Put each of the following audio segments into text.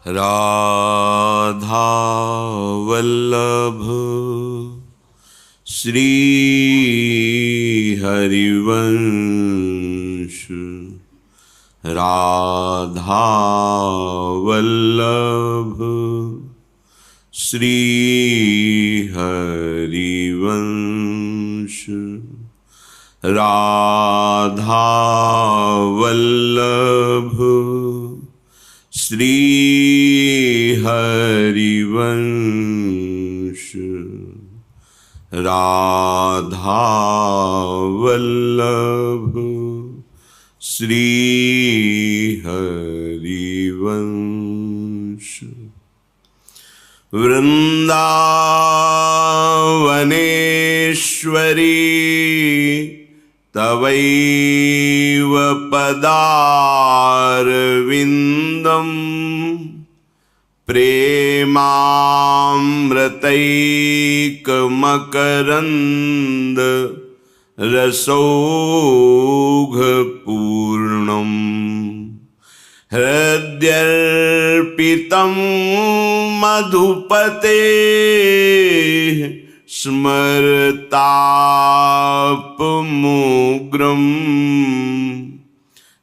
राधा वल्लभ श्री हरिवंश। राधा वल्लभ श्री हरिवंश। राधा वल्लभ श्री हरिवंश। राधा वल्लभ श्री हरिवंश। वृंदावनेश्वरी तवैव पदारविन्दं प्रेमामृतैकमकरन्द रसौघपूर्णं हृद्यर्पितं मधुपते स्मरतापमुग्रं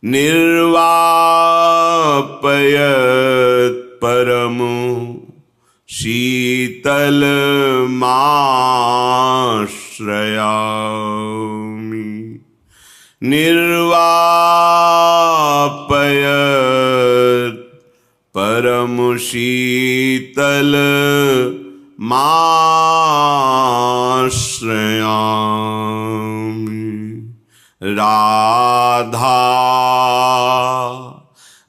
निर्वापयत् परमो शीतलमाश्रयामि। निर्वापयत् परमो शीतलमाश्रयामि। राधा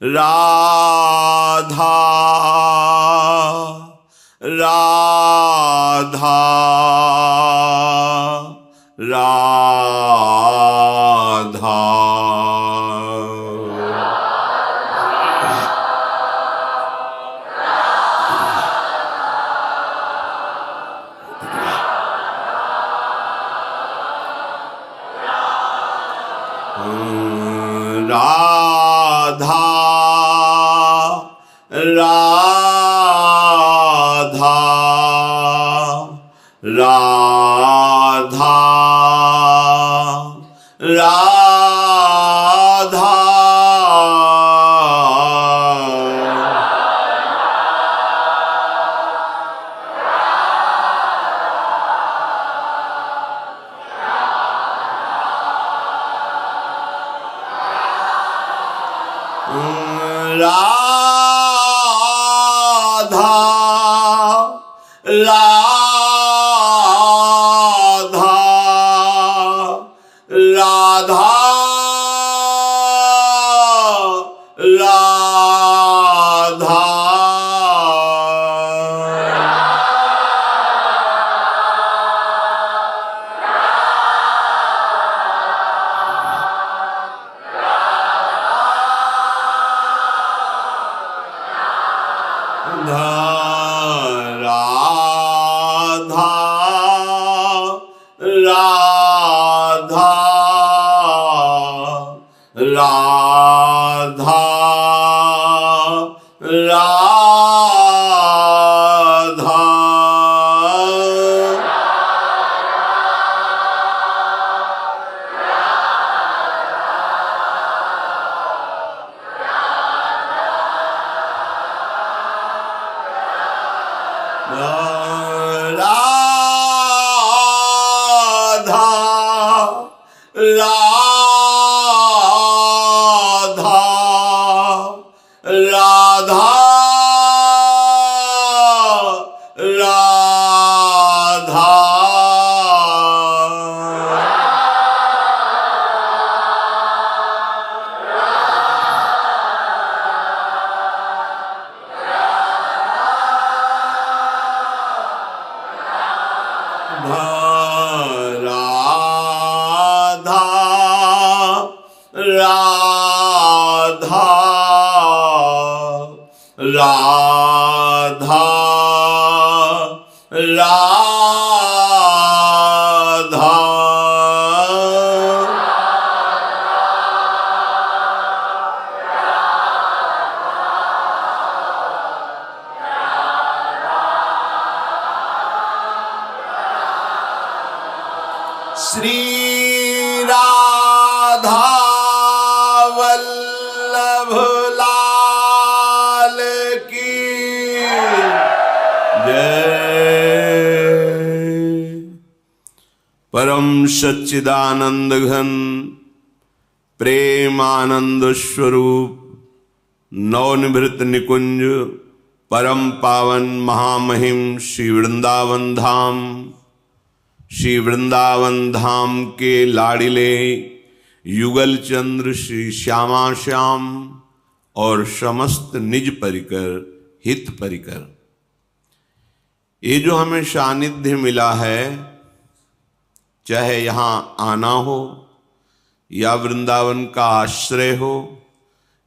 राधा राधा राधा। राधा राधा राधा राधा। राधा राधा राधा राधा। राधा राधा राधा राधा। राधा राधा श्री राधा वल्लभ लाल की जय। परम सच्चिदानंद घन प्रेमानंद स्वरूप नवनिभृत निकुंज परम पावन महामहिम श्री वृंदावन धाम, श्री वृंदावन धाम के लाडिले युगल चंद्र श्री श्यामा श्याम और समस्त निज परिकर हित परिकर, ये जो हमें सानिध्य मिला है, चाहे यहाँ आना हो या वृंदावन का आश्रय हो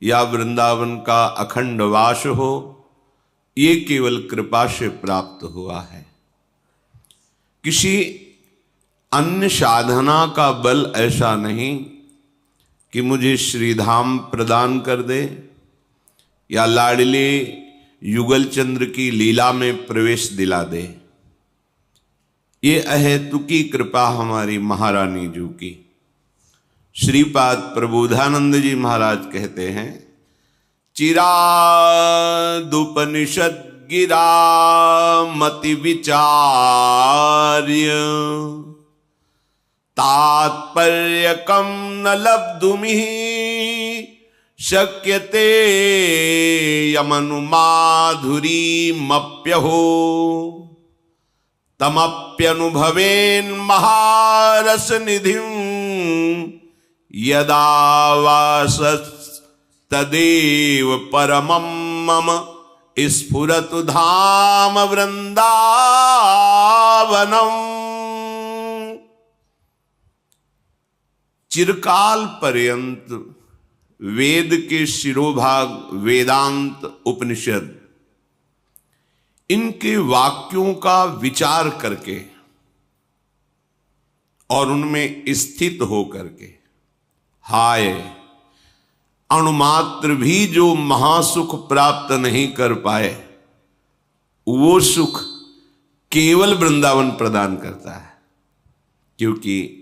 या वृंदावन का अखंड वास हो, ये केवल कृपा से प्राप्त हुआ है। किसी अन्य साधना का बल ऐसा नहीं कि मुझे श्रीधाम प्रदान कर दे या लाडले युगल चंद्र की लीला में प्रवेश दिला दे। ये अहेतुकी कृपा हमारी महारानी जी की। श्रीपाद प्रबोधानंद जी महाराज कहते हैं, चिरादुपनिषद गिरा मति विचार्य तात्पर्यकं न लब्धुमिह शक्यते यमनुमाधुरीमप्यहो तमप्यनुभवेन् महारसनिधिं यदा वासस्तदेव परमं मम स्फुरतु धाम वृंदावनम। चिरकाल पर्यंत वेद के शिरोभाग वेदांत उपनिषद, इनके वाक्यों का विचार करके और उनमें स्थित हो करके हाय अणुमात्र भी जो महासुख प्राप्त नहीं कर पाए, वो सुख केवल वृंदावन प्रदान करता है। क्योंकि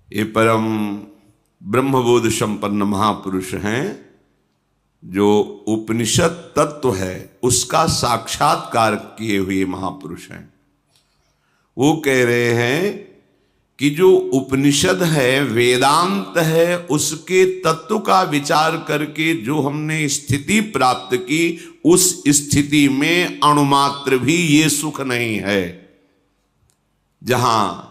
ये परम ब्रह्मबोध संपन्न महापुरुष हैं, जो उपनिषद तत्व है उसका साक्षात्कार किए हुए महापुरुष हैं। वो कह रहे हैं कि जो उपनिषद है, वेदांत है, उसके तत्व का विचार करके जो हमने स्थिति प्राप्त की, उस स्थिति में अणुमात्र भी ये सुख नहीं है। जहां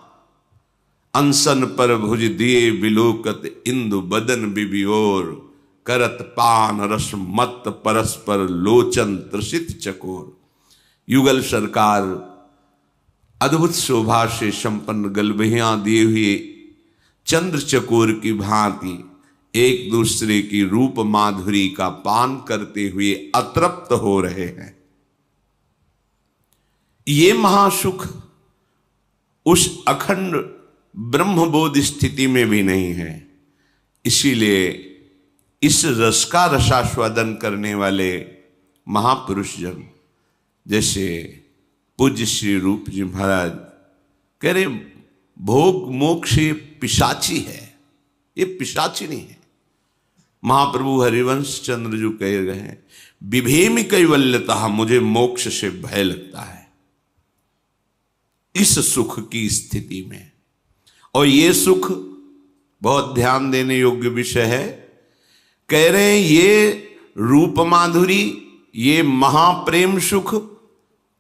अनसन पर भुज दिए बिलोकत इंदु बदन बिबियोर करत पान रस मत परस्पर लोचन त्रसित चकोर। युगल सरकार अद्भुत शोभा से संपन्न गलबहियां दिए हुए चंद्र चकोर की भांति एक दूसरे की रूप माधुरी का पान करते हुए अतृप्त हो रहे हैं। ये महासुख उस अखंड ब्रह्मबोध स्थिति में भी नहीं है। इसीलिए इस रस का रसास्वादन करने वाले महापुरुष जन जैसे पूज्य श्री रूप जी महाराज कह रहे, भोग मोक्ष ये पिशाची है, ये पिशाची नहीं है। महाप्रभु हरिवंश चंद्र जो कह रहे हैं, विभेमि कैवल्यता, मुझे मोक्ष से भय लगता है इस सुख की स्थिति में। और ये सुख बहुत ध्यान देने योग्य विषय है। कह रहे हैं ये रूप माधुरी, ये महाप्रेम सुख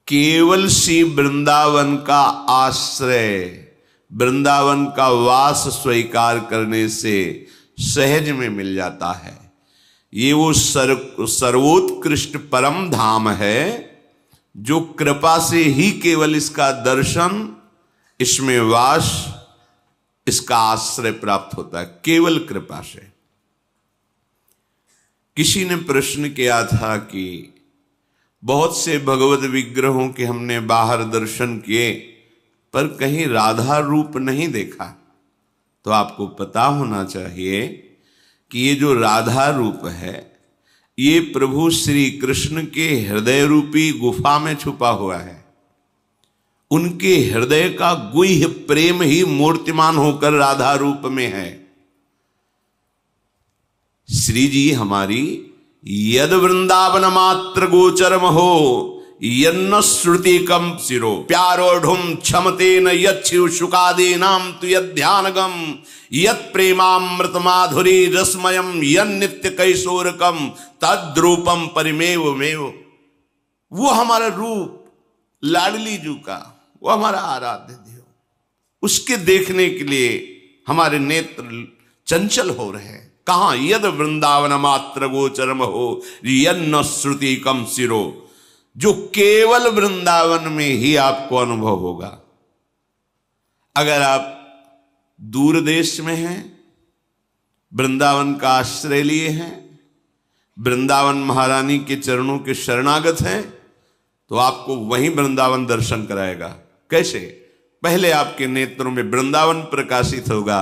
केवल श्री वृंदावन का आश्रय, वृंदावन का वास स्वीकार करने से सहज में मिल जाता है। ये वो सर्वोत्कृष्ट परम धाम है जो कृपा से ही केवल इसका दर्शन, इसमें वास, इसका आश्रय प्राप्त होता है, केवल कृपा से। किसी ने प्रश्न किया था कि बहुत से भगवत विग्रहों के हमने बाहर दर्शन किए पर कहीं राधा रूप नहीं देखा। तो आपको पता होना चाहिए कि ये जो राधा रूप है, ये प्रभु श्री कृष्ण के हृदय रूपी गुफा में छुपा हुआ है। उनके हृदय का गुह्य प्रेम ही मूर्तिमान होकर राधा रूप में है। श्री जी हमारी यद वृंदावन मात्र गोचरम हो यन्न श्रुति कम सिरो प्यारोढ़ुम क्षमते न यच्छिव शुकादे नाम तु यध्यानगम यत प्रेमामृत माधुरी रसमयम यन्नित्य कैशोरकम तद्रूपम परिमेव मेव। वो हमारा रूप लाडली जू का, वो हमारा आराध्य देव, उसके देखने के लिए हमारे नेत्र चंचल हो रहे हैं। कहां? यद वृंदावन मात्र गोचरम हो यन्न श्रुति कम सिरो, जो केवल वृंदावन में ही आपको अनुभव होगा। अगर आप दूर देश में हैं, वृंदावन का आश्रय लिए हैं, वृंदावन महारानी के चरणों के शरणागत हैं, तो आपको वहीं वृंदावन दर्शन कराएगा। कैसे? पहले आपके नेत्रों में वृंदावन प्रकाशित होगा,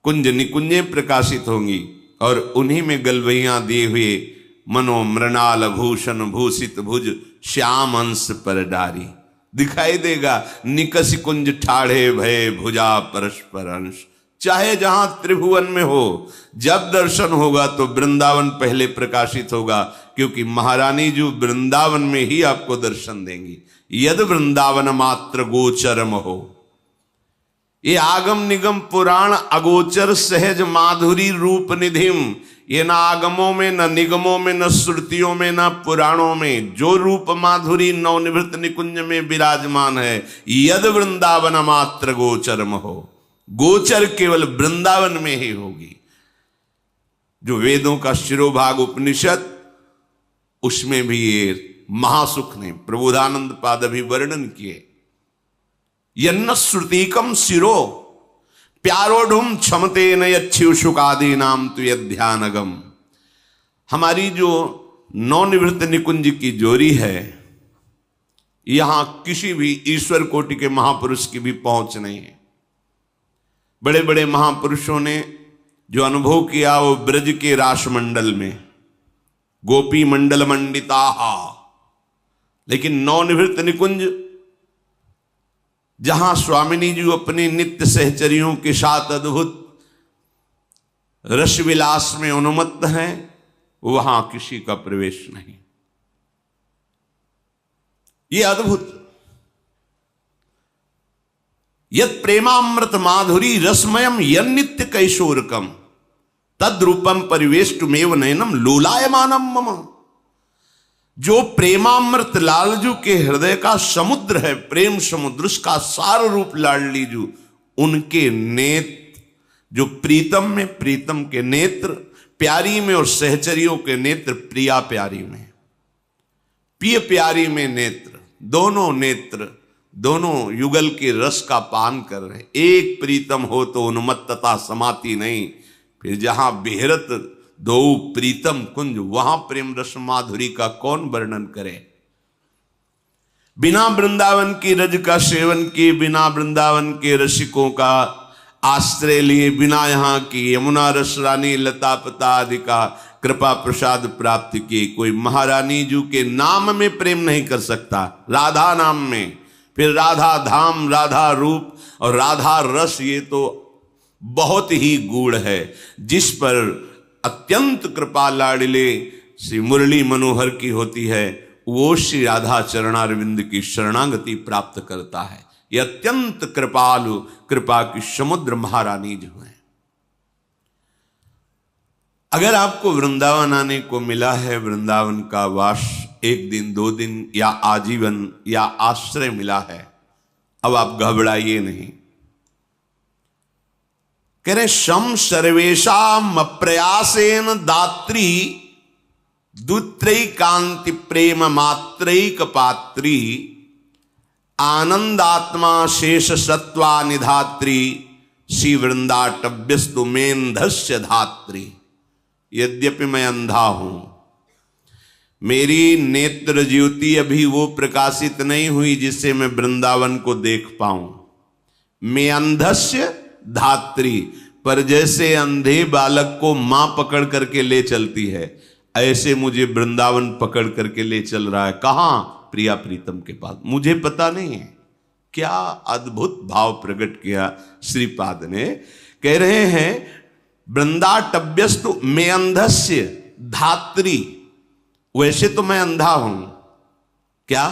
कुंज निकुंजें प्रकाशित होंगी, और उन्हीं में गलवैयां दिए हुए मनो मृणाल भूषण भूषित भुज श्याम अंश पर डारी दिखाई देगा। निकस कुंज ठाढ़े भय भुजा परस्पर अंश। चाहे जहां त्रिभुवन में हो, जब दर्शन होगा तो वृंदावन पहले प्रकाशित होगा, क्योंकि महारानी जो वृंदावन में ही आपको दर्शन देंगी। यद वृंदावन मात्र गोचरम हो, ये आगम निगम पुराण अगोचर सहज माधुरी रूप निधिम, ये न आगमों में, न निगमों में, न श्रुतियों में, न पुराणों में, जो रूप माधुरी नवनिवृत्त निकुंज में विराजमान है, यद वृंदावन मात्र गोचरम हो, गोचर केवल वृंदावन में ही होगी। जो वेदों का शिरोभाग उपनिषद, उसमें भी ये महासुख ने प्रबोधानंद पाद भी वर्णन किए। यन्न श्रुतिकम सिरो प्यारोढ़ुम क्षमते न यच्छिव शुकादि नाम तु यध्यानगम। हमारी जो नवनिवृत्त निकुंज की जोरी है, यहां किसी भी ईश्वर कोटि के महापुरुष की भी पहुंच नहीं है। बड़े बड़े महापुरुषों ने जो अनुभव किया वो ब्रज के रासमंडल में, गोपी मंडल मंडिता, लेकिन नवनिवृत्त निकुंज जहां स्वामिनी जी अपने नित्य सहचरियों के साथ अद्भुत रसविलास में उन्मत्त हैं, वहां किसी का प्रवेश नहीं। ये अद्भुत यद प्रेमामृत माधुरी रसमयम यन्नित्य कैशोरकम तद्रूपम परिवेष्टुमेव नयनम लोलायमानम मम। जो प्रेमामृत लालजू के हृदय का समुद्र है, प्रेम समुद्र, उसका सार रूप लाडलीजू, उनके नेत्र जो प्रीतम में प्रीतम के नेत्र, प्यारी में और सहचरियों के नेत्र प्रिया प्यारी में, प्रिय प्यारी में नेत्र, दोनों नेत्र दोनों युगल के रस का पान कर रहे। एक प्रीतम हो तो उन्मत्तता समाती नहीं, फिर जहां बेहरत दो प्रीतम कुंज, वहां प्रेम रस माधुरी का कौन वर्णन करे। बिना वृंदावन की रज का सेवन किए, बिना वृंदावन के रसिकों का आश्रय लिए, बिना यहाँ की यमुना रस रानी लता पता आदि का कृपा प्रसाद प्राप्त किए, कोई महारानी जू के नाम में प्रेम नहीं कर सकता। राधा नाम में, फिर राधा धाम, राधा रूप और राधा रस, ये तो बहुत ही गूढ़ है, जिस पर अत्यंत कृपा लाडले श्री मुरली मनोहर की होती है, वो श्री राधा चरणारविंद की शरणागति प्राप्त करता है। ये अत्यंत कृपालु, कृपा की समुद्र महारानी जो है। अगर आपको वृंदावन आने को मिला है, वृंदावन का वास एक दिन दो दिन या आजीवन या आश्रय मिला है, अब आप घबराइए नहीं। कह रहे शम सर्वेशाम अप्रयासेन दात्री द्वित्रैकांति प्रेम मात्रैक पात्री आनंदात्मा शेष सत्वा निधात्री श्री वृंदाटव्यस्तु मेंधस्य धात्री। यद्यपि मैं अंधा हूं, मेरी नेत्र ज्योति अभी वो प्रकाशित नहीं हुई जिससे मैं वृंदावन को देख पाऊं। मैं अंधस्य धात्री, पर जैसे अंधे बालक को मां पकड़ करके ले चलती है, ऐसे मुझे वृंदावन पकड़ करके ले चल रहा है। कहां? प्रिया प्रीतम के पास। मुझे पता नहीं है, क्या अद्भुत भाव प्रकट किया श्रीपाद ने। कह रहे हैं वृंदाटव्यस्तु में अंधस्य धात्री, वैसे तो मैं अंधा हूं, क्या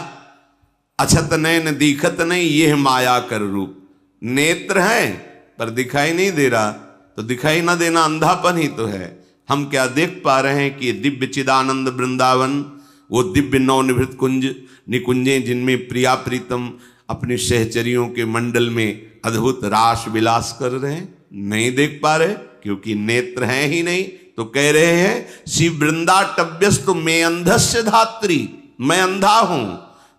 अछत नयन दिखत नहीं, यह माया कर रूप। नेत्र हैं पर दिखाई नहीं दे रहा, तो दिखाई ना देना अंधापन ही तो है। हम क्या देख पा रहे हैं कि दिव्य चिदानंद वृंदावन, वो दिव्य नवनिभृत कुंज निकुंजें जिनमें प्रिया प्रीतम अपने सहचरियों के मंडल में अद्भुत रास विलास कर रहे हैं, नहीं देख पा रहे क्योंकि नेत्र हैं ही नहीं। तो कह रहे हैं श्री वृंदाटव्यस्तु में अंधस्य धात्री, मैं अंधा हूं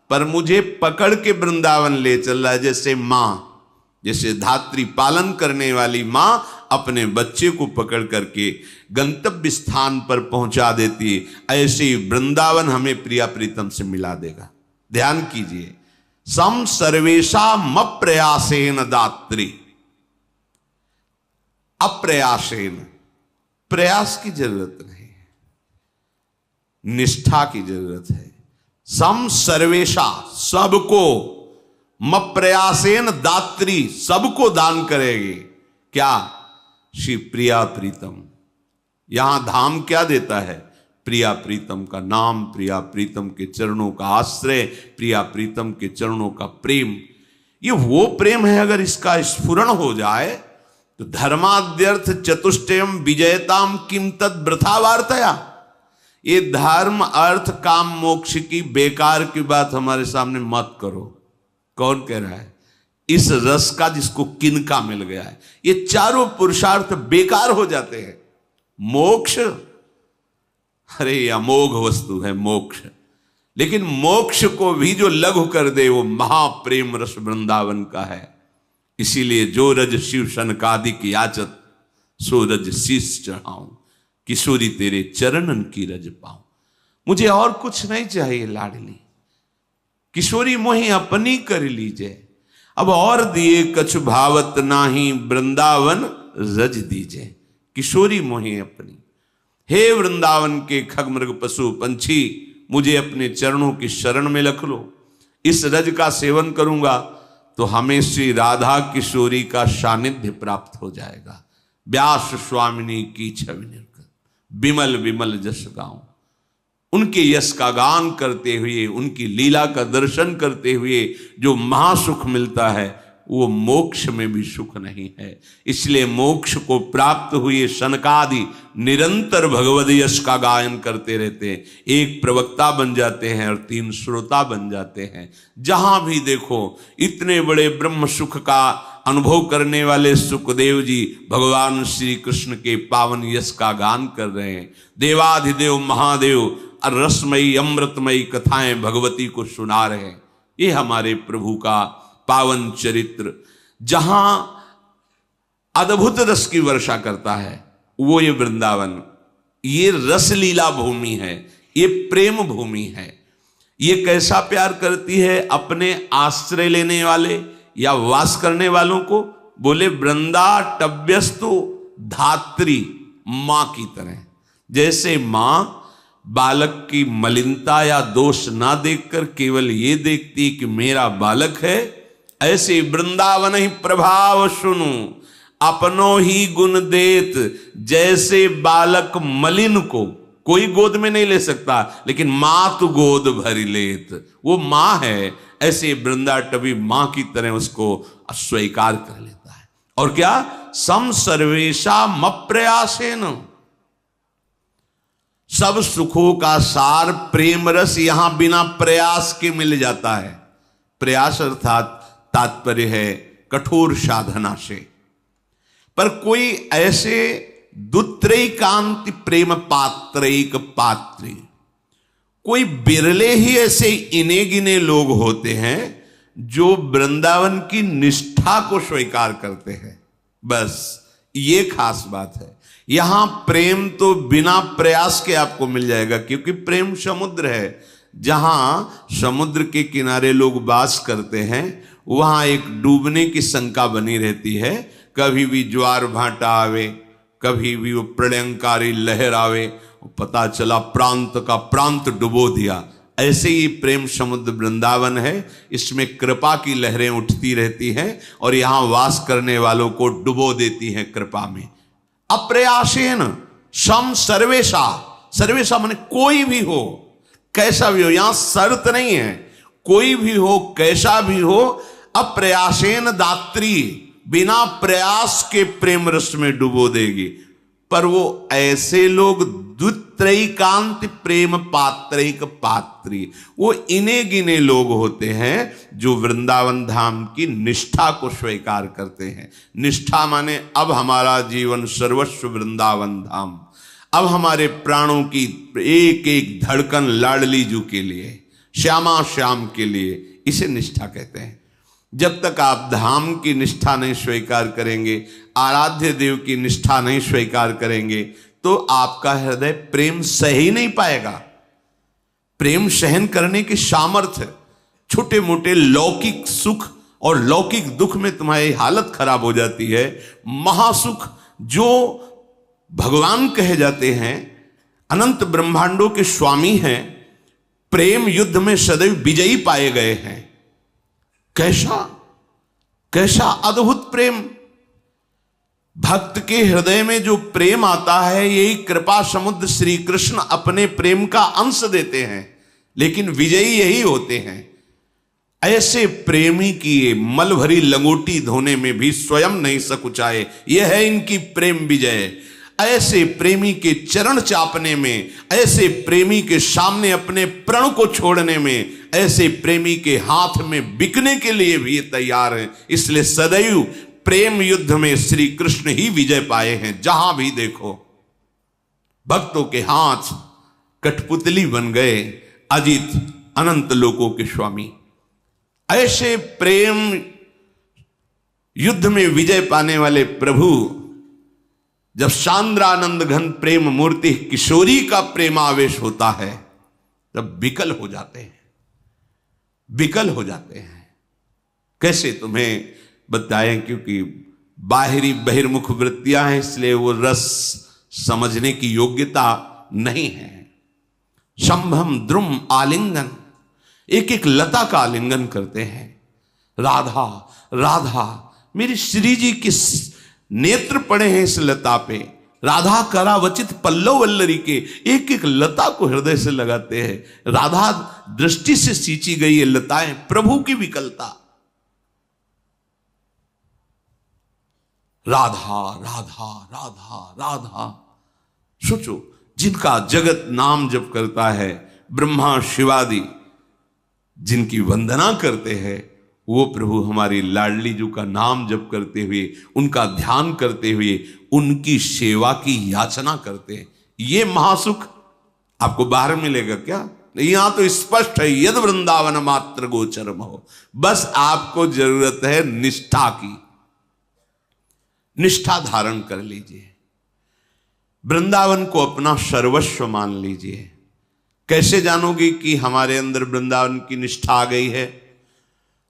पर मुझे पकड़ के वृंदावन ले चल रहा है। जैसे मां, जैसे धात्री पालन करने वाली मां अपने बच्चे को पकड़ करके गंतव्य स्थान पर पहुंचा देती है, ऐसे ही वृंदावन हमें प्रिया प्रीतम से मिला देगा। ध्यान कीजिए, सम सर्वेशम अप्रयासेन दात्री, अप्रयासेन, प्रयास की जरूरत नहीं है, निष्ठा की जरूरत है। सम सर्वेशा, सबको, मप्रयासेन दात्री, सबको दान करेगी। क्या? श्री प्रिया प्रीतम। यहां धाम क्या देता है? प्रिया प्रीतम का नाम, प्रिया प्रीतम के चरणों का आश्रय, प्रिया प्रीतम के चरणों का प्रेम। ये वो प्रेम है, अगर इसका स्फुरण हो जाए तो धर्माद्यर्थ चतुष्टयम विजयताम किम तद वृथा वार्तया। ये धर्म अर्थ काम मोक्ष की बेकार की बात हमारे सामने मत करो। कौन कह रहा है? इस रस का जिसको किनका मिल गया है, ये चारों पुरुषार्थ बेकार हो जाते हैं। मोक्ष, अरे अमोघ वस्तु है मोक्ष, लेकिन मोक्ष को भी जो लघु कर दे वो महाप्रेम रस वृंदावन का है। इसीलिए जो रज शिव शनकादिक याचत, सो रज शीस चढ़ाऊं, किशोरी तेरे चरणन की रज पाऊं। मुझे और कुछ नहीं चाहिए लाडली, किशोरी मोहि अपनी कर लीजिए। अब और दिए कछु भावत नाही, वृंदावन रज दीजिए, किशोरी मोहि अपनी। हे वृंदावन के खगमृग पशु पंछी, मुझे अपने चरणों की शरण में रख लो। इस रज का सेवन करूंगा तो हमें श्री राधा किशोरी का सानिध्य प्राप्त हो जाएगा। व्यास स्वामिनी की छवि निर्गत, विमल विमल जस गाऊं। उनके यश का गान करते हुए, उनकी लीला का दर्शन करते हुए जो महासुख मिलता है वो मोक्ष में भी सुख नहीं है। इसलिए मोक्ष को प्राप्त हुए सनकादि निरंतर भगवद यश का गायन करते रहते हैं। एक प्रवक्ता बन जाते हैं और 3 श्रोता बन जाते हैं। जहां भी देखो इतने बड़े ब्रह्म सुख का अनुभव करने वाले सुखदेव जी भगवान श्री कृष्ण के पावन यश का गान कर रहे हैं। देवाधिदेव महादेव रसमयी अमृतमयी कथाएं भगवती को सुना रहे हैं। ये हमारे प्रभु का पावन चरित्र जहां अद्भुत रस की वर्षा करता है वो ये वृंदावन, ये रसलीला भूमि है, ये प्रेम भूमि है। ये कैसा प्यार करती है अपने आश्रय लेने वाले या वास करने वालों को। बोले वृंदाटव्यस्तु धात्री, मां की तरह। जैसे मां बालक की मलिनता या दोष ना देखकर केवल ये देखती कि मेरा बालक है, ऐसे वृंदावन ही प्रभाव सुनु अपनो ही गुण देत। जैसे बालक मलिन को कोई गोद में नहीं ले सकता, लेकिन मातु गोद भरी लेत, वो मां है। ऐसे वृंदाटवी मां की तरह उसको स्वीकार कर लेता है। और क्या? सम सर्वेशा मप्रयासेन, सब सुखों का सार प्रेम रस यहां बिना प्रयास के मिल जाता है। प्रयास अर्थात तात्पर्य है कठोर साधना से। पर कोई ऐसे दुत्रैकांति प्रेम पात्रैक पात्री, कोई बिरले ही ऐसे इने गिने लोग होते हैं जो वृंदावन की निष्ठा को स्वीकार करते हैं। बस ये खास बात है। यहां प्रेम तो बिना प्रयास के आपको मिल जाएगा, क्योंकि प्रेम समुद्र है। जहां समुद्र के किनारे लोग वास करते हैं वहां एक डूबने की शंका बनी रहती है। कभी भी ज्वार भाटा आवे, कभी भी वो प्रलयंकारी लहर आवे, पता चला प्रांत का प्रांत डुबो दिया। ऐसे ही प्रेम समुद्र वृंदावन है। इसमें कृपा की लहरें उठती रहती हैं और यहां वास करने वालों को डुबो देती हैं कृपा में। अप्रयासेन सम सर्वेशा, सर्वेशा माने कोई भी हो, कैसा भी हो, यहां शर्त नहीं है, कोई भी हो, कैसा भी हो, अप्रयासेन दात्री, बिना प्रयास के प्रेम रस में डुबो देगी। पर वो ऐसे लोग द्वित्रैकांत प्रेम पात्रैक पात्री, वो इन्हें गिने लोग होते हैं जो वृंदावन धाम की निष्ठा को स्वीकार करते हैं। निष्ठा माने अब हमारा जीवन सर्वस्व वृंदावन धाम, अब हमारे प्राणों की एक एक धड़कन लाडली जू के लिए, श्यामा श्याम के लिए, इसे निष्ठा कहते हैं। जब तक आप धाम की निष्ठा नहीं स्वीकार करेंगे, आराध्य देव की निष्ठा नहीं स्वीकार करेंगे, तो आपका हृदय प्रेम सह ही नहीं पाएगा। प्रेम सहन करने की सामर्थ्य, छोटे मोटे लौकिक सुख और लौकिक दुख में तुम्हारी हालत खराब हो जाती है। महासुख जो भगवान कहे जाते हैं, अनंत ब्रह्मांडों के स्वामी हैं, प्रेम युद्ध में सदैव विजयी पाए गए हैं। कैसा कैसा अद्भुत प्रेम! भक्त के हृदय में जो प्रेम आता है, यही कृपा समुद्र श्री कृष्ण अपने प्रेम का अंश देते हैं, लेकिन विजयी यही होते हैं। ऐसे प्रेमी की मल भरी लंगोटी धोने में भी स्वयं नहीं सकुचाए, यह है इनकी प्रेम विजय। ऐसे प्रेमी के चरण चापने में, ऐसे प्रेमी के सामने अपने प्रण को छोड़ने में, ऐसे प्रेमी के हाथ में बिकने के लिए भी ये तैयार हैं। इसलिए सदैव प्रेम युद्ध में श्री कृष्ण ही विजय पाए हैं। जहां भी देखो भक्तों के हाथ कठपुतली बन गए, अजित अनंत लोकों के स्वामी। ऐसे प्रेम युद्ध में विजय पाने वाले प्रभु जब सांद्रानंद घन प्रेम मूर्ति किशोरी का प्रेमावेश होता है, तब विकल हो जाते हैं, विकल हो जाते हैं। कैसे तुम्हें बताएं, क्योंकि बाहरी बहिर्मुख वृत्तियां हैं, इसलिए वो रस समझने की योग्यता नहीं है। संभम द्रुम आलिंगन, एक एक लता का आलिंगन करते हैं। राधा राधा, मेरे श्री जी के नेत्र पड़े हैं इस लता पे। राधा करावचित पल्लव वल्लरी के, एक एक लता को हृदय से लगाते हैं। राधा दृष्टि से सींची गई ये लताएं, प्रभु की विकलता। राधा राधा राधा राधा। सोचो, जिनका जगत नाम जप करता है, ब्रह्मा शिवादि जिनकी वंदना करते हैं, वो प्रभु हमारी लाडली जी का नाम जप करते हुए, उनका ध्यान करते हुए, उनकी सेवा की याचना करते हैं। ये महासुख आपको बाहर मिलेगा क्या? यहां तो स्पष्ट है, यद वृंदावन मात्र गोचरम हो। बस आपको जरूरत है निष्ठा की। निष्ठा धारण कर लीजिए, वृंदावन को अपना सर्वस्व मान लीजिए। कैसे जानोगे कि हमारे अंदर वृंदावन की निष्ठा आ गई है?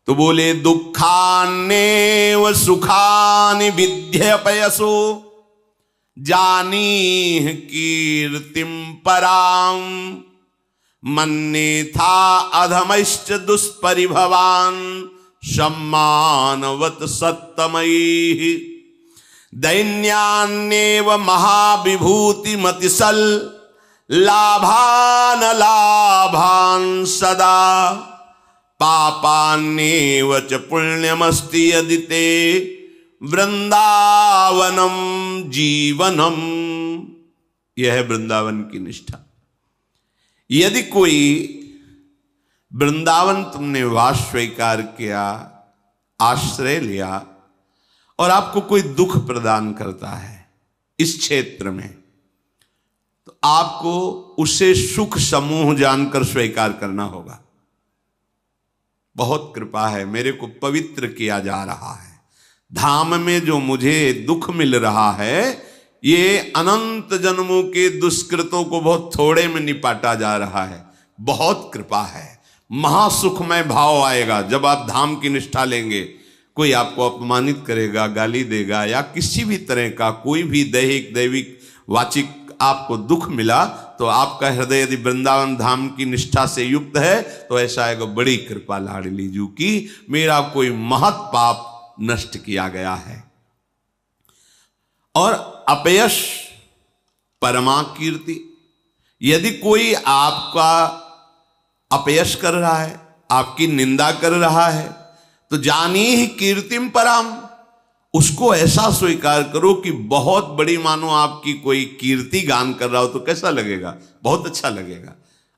तो बोले, दुखान्नेव सुखानि विध्यपयसो जानीह कीर्तिम पराम मन्नेथा अधमश्च दुष्परिभवान सम्मानवत सत्तमयी दैन्यान्नेव महाविभूति मतिसल लाभान लाभान सदा पापान्नेव च पुण्यमस्ति यदि ते वृंदावनम जीवनम। यह है वृंदावन की निष्ठा। यदि कोई वृंदावन तुमने वास स्वीकार किया, आश्रय लिया, और आपको कोई दुख प्रदान करता है इस क्षेत्र में, तो आपको उसे सुख समूह जानकर स्वीकार करना होगा। बहुत कृपा है, मेरे को पवित्र किया जा रहा है। धाम में जो मुझे दुख मिल रहा है, ये अनंत जन्मों के दुष्कृतों को बहुत थोड़े में निपाटा जा रहा है। बहुत कृपा है। महासुखमय भाव आएगा जब आप धाम की निष्ठा लेंगे। कोई आपको अपमानित करेगा, गाली देगा, या किसी भी तरह का कोई भी दैहिक दैविक वाचिक आपको दुख मिला तो आपका हृदय यदि वृंदावन धाम की निष्ठा से युक्त है तो ऐसा है कि बड़ी कृपा लाडली जू की, मेरा कोई महत् पाप नष्ट किया गया है। और अपयश परमा कीर्ति, यदि कोई आपका अपयश कर रहा है, आपकी निंदा कर रहा है, तो जानी ही कीर्तिम पराम, उसको ऐसा स्वीकार करो कि बहुत बड़ी, मानो आपकी कोई कीर्ति गान कर रहा हो तो कैसा लगेगा, बहुत अच्छा लगेगा।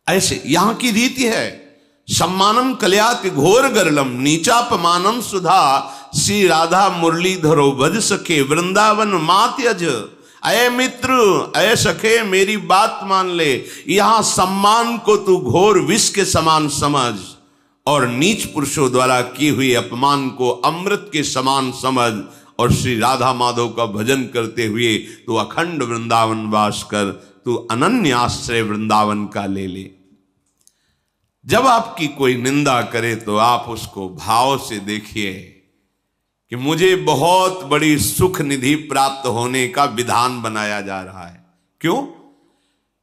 ऐसे यहां की रीति है। सम्मानम कल्याति घोर गरलम नीचापमानम सुधा, श्री राधा मुरलीधरो भज सखे वृंदावन मात्यज। अय मित्र, अय सखे, मेरी बात मान ले, यहां सम्मान को तू घोर विष के समान समझ और नीच पुरुषों द्वारा की हुई अपमान को अमृत के समान समझ, और श्री राधा माधव का भजन करते हुए तू अखंड वृंदावन वास कर, तू अनन्य आश्रय वृंदावन का ले ले। जब आपकी कोई निंदा करे तो आप उसको भाव से देखिए कि मुझे बहुत बड़ी सुख निधि प्राप्त होने का विधान बनाया जा रहा है। क्यों?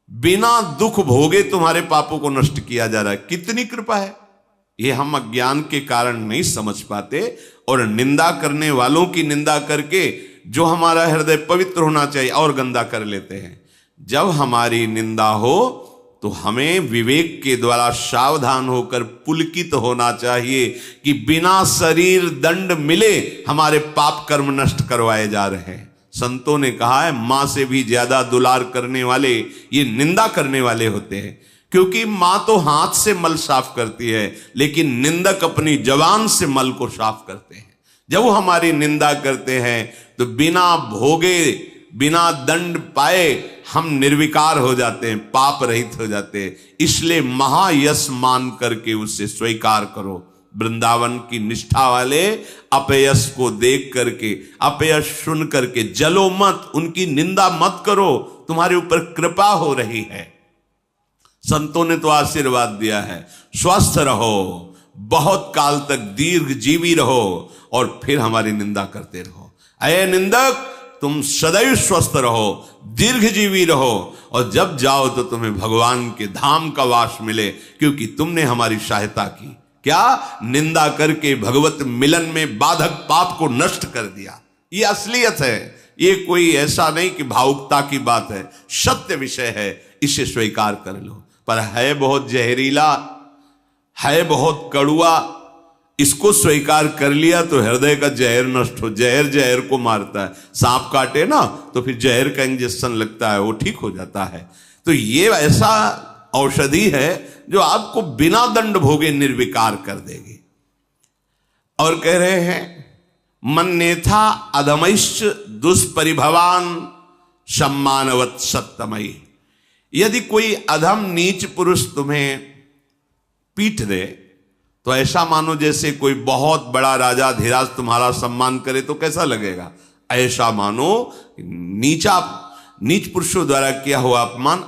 बिना दुख भोगे तुम्हारे पापों को नष्ट किया जा रहा है। कितनी कृपा है, ये हम अज्ञान के कारण नहीं समझ पाते, और निंदा करने वालों की निंदा करके जो हमारा हृदय पवित्र होना चाहिए और गंदा कर लेते हैं। जब हमारी निंदा हो तो हमें विवेक के द्वारा सावधान होकर पुलकित होना चाहिए कि बिना शरीर दंड मिले हमारे पाप कर्म नष्ट करवाए जा रहे हैं। संतों ने कहा है, मां से भी ज्यादा दुलार करने वाले ये निंदा करने वाले होते हैं, क्योंकि मां तो हाथ से मल साफ करती है, लेकिन निंदक अपनी जबान से मल को साफ करते हैं। जब वो हमारी निंदा करते हैं तो बिना भोगे, बिना दंड पाए हम निर्विकार हो जाते हैं, पाप रहित हो जाते हैं। इसलिए महायश मान करके उसे स्वीकार करो। वृंदावन की निष्ठा वाले अपयश को देख करके, अपयश सुन करके जलो मत, उनकी निंदा मत करो, तुम्हारे ऊपर कृपा हो रही है। संतों ने तो आशीर्वाद दिया है, स्वस्थ रहो, बहुत काल तक दीर्घ जीवी रहो, और फिर हमारी निंदा करते रहो। अये निंदक, तुम सदैव स्वस्थ रहो, दीर्घ जीवी रहो, और जब जाओ तो तुम्हें भगवान के धाम का वास मिले, क्योंकि तुमने हमारी सहायता की। क्या? निंदा करके भगवत मिलन में बाधक पाप को नष्ट कर दिया। ये असलियत है, ये कोई ऐसा नहीं कि भावुकता की बात है, सत्य विषय है, इसे स्वीकार कर लो। पर है बहुत जहरीला, है बहुत कड़ुआ, इसको स्वीकार कर लिया तो हृदय का जहर नष्ट हो। जहर जहर को मारता है, सांप काटे ना तो फिर जहर का इंजेक्शन लगता है, वो ठीक हो जाता है। तो ये ऐसा औषधि है जो आपको बिना दंड भोगे निर्विकार कर देगी। और कह रहे हैं, मन्नेथा अधमैश्च दुष्परिभवान सम्मानवत सत्तमयी। यदि कोई अधम नीच पुरुष तुम्हें पीट दे तो ऐसा मानो जैसे कोई बहुत बड़ा राजा धीराज तुम्हारा सम्मान करे तो कैसा लगेगा। ऐसा मानो नीच पुरुषों द्वारा किया हुआ अपमान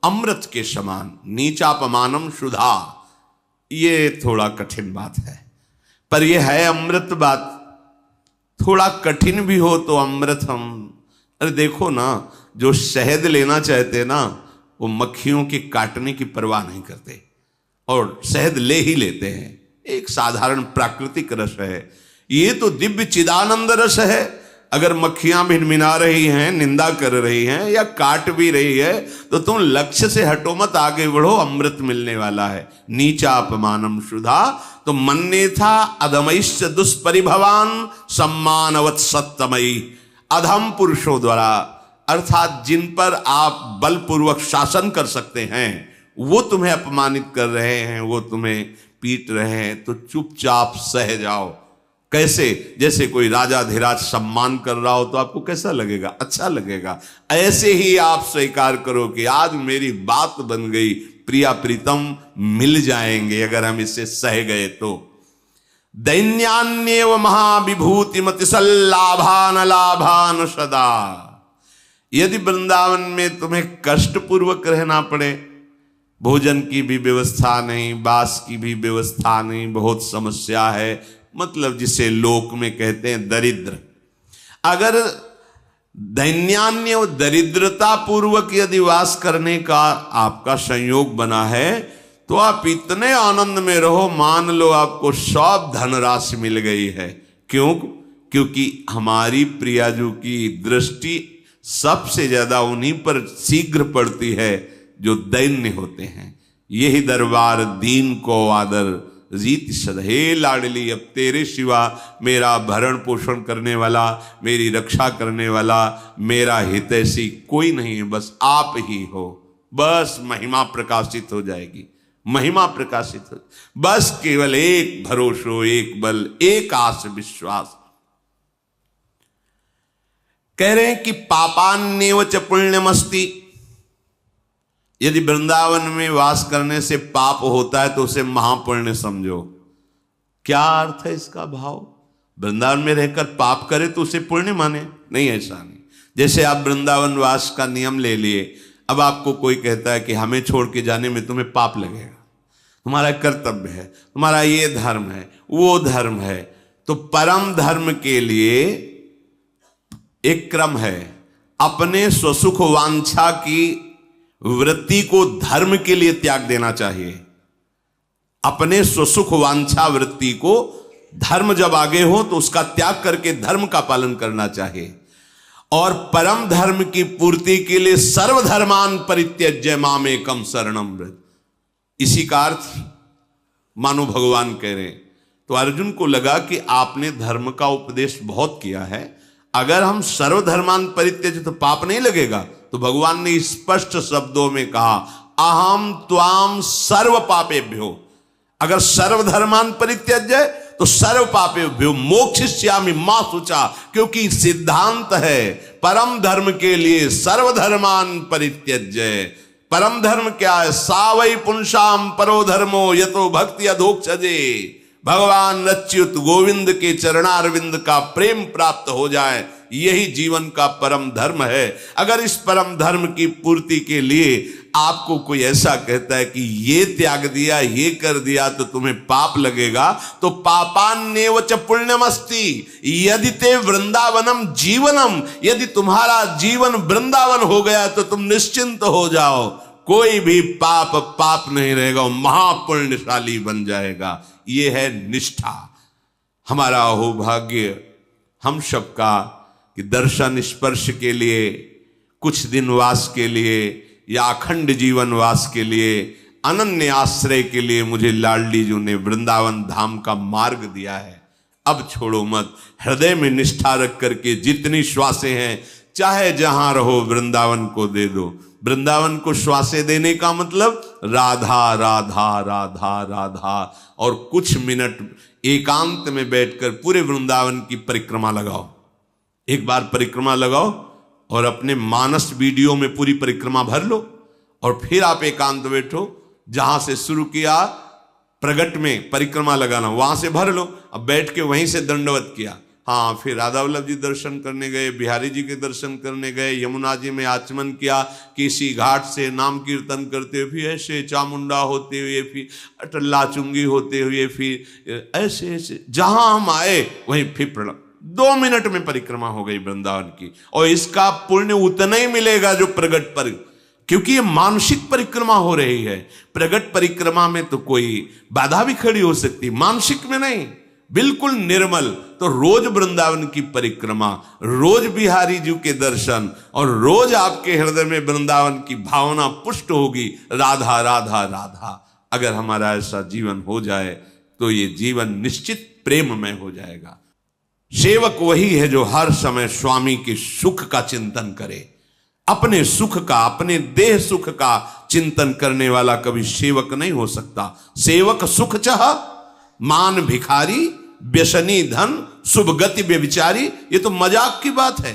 अमृत के समान। नीचापमानम सुधा, ये थोड़ा कठिन बात है, पर यह है अमृत बात। थोड़ा कठिन भी हो तो अमृत हम, अरे देखो ना, जो शहद लेना चाहते ना वो मक्खियों के काटने की परवाह नहीं करते और शहद ले ही लेते हैं। एक साधारण प्राकृतिक रस है, ये तो दिव्य चिदानंद रस है। अगर मक्खियां भिनभिना रही हैं, निंदा कर रही हैं या काट भी रही है तो तुम लक्ष्य से हटो मत, आगे बढ़ो, अमृत मिलने वाला है। नीचा अपमानम सुधा, तो मन्ने था अधमैश्च दुष्परिभवान सम्मानवत सत्तमयी। अधम पुरुषों द्वारा, अर्थात जिन पर आप बलपूर्वक शासन कर सकते हैं, वो तुम्हें अपमानित कर रहे हैं, वो तुम्हें पीट रहे हैं, तो चुपचाप सह जाओ। कैसे? जैसे कोई राजा धीराज सम्मान कर रहा हो तो आपको कैसा लगेगा? अच्छा लगेगा। ऐसे ही आप स्वीकार करो कि आज मेरी बात बन गई, प्रिया प्रीतम मिल जाएंगे अगर हम इससे सह गए तो। दैन्यान्येव महाविभूति मतिसल्लाभान लाभान सदा। यदि वृंदावन में तुम्हें कष्ट पूर्वक रहना पड़े, भोजन की भी व्यवस्था नहीं, बास की भी व्यवस्था नहीं, बहुत समस्या है, मतलब जिसे लोक में कहते हैं दरिद्र। अगर दैन्यान्य दरिद्रता पूर्वक यदि वास करने का आपका संयोग बना है तो आप इतने आनंद में रहो, मान लो आपको सब धनराशि मिल गई है। क्यों? क्योंकि हमारी प्रियाजू की दृष्टि सबसे ज्यादा उन्हीं पर शीघ्र पड़ती है जो दैन्य होते हैं। यही दरबार दीन को आदर रीत सधे लाडली, अब तेरे सिवा मेरा भरण पोषण करने वाला, मेरी रक्षा करने वाला, मेरा हितैषी कोई नहीं है, बस आप ही हो। बस महिमा प्रकाशित हो जाएगी, महिमा प्रकाशित हो, बस केवल एक भरोसो, एक बल, एक आस विश्वास। कह रहे हैं कि पापान्येव च पुण्यमस्ति। यदि वृंदावन में वास करने से पाप होता है तो उसे महापुण्य समझो। क्या अर्थ है इसका भाव? वृंदावन में रहकर पाप करे तो उसे पुण्य माने? नहीं, ऐसा नहीं। जैसे आप वृंदावन वास का नियम ले लिए, अब आपको कोई कहता है कि हमें छोड़ के जाने में तुम्हें पाप लगेगा, तुम्हारा कर्तव्य है, तुम्हारा ये धर्म है, वो धर्म है, तो परम धर्म के लिए एक क्रम है। अपने स्वसुख वांछा की वृत्ति को धर्म के लिए त्याग देना चाहिए। अपने स्वसुख वांछा वृत्ति को, धर्म जब आगे हो तो उसका त्याग करके धर्म का पालन करना चाहिए। और परम धर्म की पूर्ति के लिए सर्वधर्मान परित्यज्य मामेकम शरणम व्रज। इसी का अर्थ मानो भगवान कह रहे। तो अर्जुन को लगा कि आपने धर्म का उपदेश बहुत किया है, अगर हम सर्वधर्मान परित्यज्य तो पाप नहीं लगेगा। तो भगवान ने स्पष्ट शब्दों में कहा, अहम त्वाम सर्व पापेभ्यो। अगर सर्वधर्मान परित्यज्य तो सर्व पापेभ्यो मोक्षयिष्यामि मा शुचा। क्योंकि सिद्धांत है परम धर्म के लिए सर्वधर्मान परित्यज्य। परम धर्म क्या है? सा वै पुंसाम परो धर्मो यतो भक्ति अधोक्षजे। भगवान अच्युत गोविंद के चरणारविंद का प्रेम प्राप्त हो जाए, यही जीवन का परम धर्म है। अगर इस परम धर्म की पूर्ति के लिए आपको कोई ऐसा कहता है कि ये त्याग दिया, ये कर दिया तो तुम्हें पाप लगेगा, तो पापान्येव च पुण्यमस्ति। यदि ते वृंदावनम जीवनम, यदि तुम्हारा जीवन वृंदावन हो गया तो तुम निश्चिंत हो जाओ, कोई भी पाप नहीं रहेगा, महापुण्यशाली बन जाएगा। ये है निष्ठा। हमारा अहोभाग्य हम सबका कि दर्शन स्पर्श के लिए, कुछ दिन वास के लिए या अखंड जीवन वास के लिए, अनन्य आश्रय के लिए मुझे लाडली जी ने वृंदावन धाम का मार्ग दिया है। अब छोड़ो मत, हृदय में निष्ठा रख करके जितनी श्वासें हैं चाहे जहां रहो वृंदावन को दे दो। वृंदावन को श्वासें देने का मतलब राधा राधा राधा राधा। और कुछ मिनट एकांत में बैठकर पूरे वृंदावन की परिक्रमा लगाओ। एक बार परिक्रमा लगाओ और अपने मानस वीडियो में पूरी परिक्रमा भर लो, और फिर आप एकांत बैठो। जहां से शुरू किया प्रगट में परिक्रमा लगाना, वहां से भर लो। अब बैठ के वहीं से दंडवत किया। हाँ, फिर राधा वल्लभ जी दर्शन करने गए, बिहारी जी के दर्शन करने गए, यमुना जी में आचमन किया, किसी घाट से नाम कीर्तन करते हुए, फिर ऐसे चामुंडा होते हुए, फिर अटल्ला चुंगी होते हुए, फिर ऐसे ऐसे जहां हम आए वहीं फिर प्रणाम। 2 मिनट में परिक्रमा हो गई वृंदावन की। और इसका पुण्य उतना ही मिलेगा जो प्रगट पर, क्योंकि ये मानसिक परिक्रमा हो रही है। प्रगट परिक्रमा में तो कोई बाधा भी खड़ी हो सकती, मानसिक में नहीं, बिल्कुल निर्मल। तो रोज वृंदावन की परिक्रमा, रोज बिहारी जी के दर्शन, और रोज आपके हृदय में वृंदावन की भावना पुष्ट होगी, राधा राधा राधा। अगर हमारा ऐसा जीवन हो जाए तो ये जीवन निश्चित प्रेममय हो जाएगा। सेवक वही है जो हर समय स्वामी के सुख का चिंतन करे। अपने सुख का, अपने देह सुख का चिंतन करने वाला कभी सेवक नहीं हो सकता। सेवक सुख चाह मान भिखारी, व्यसनी धन, शुभ गति व्यभिचारी। ये तो मजाक की बात है।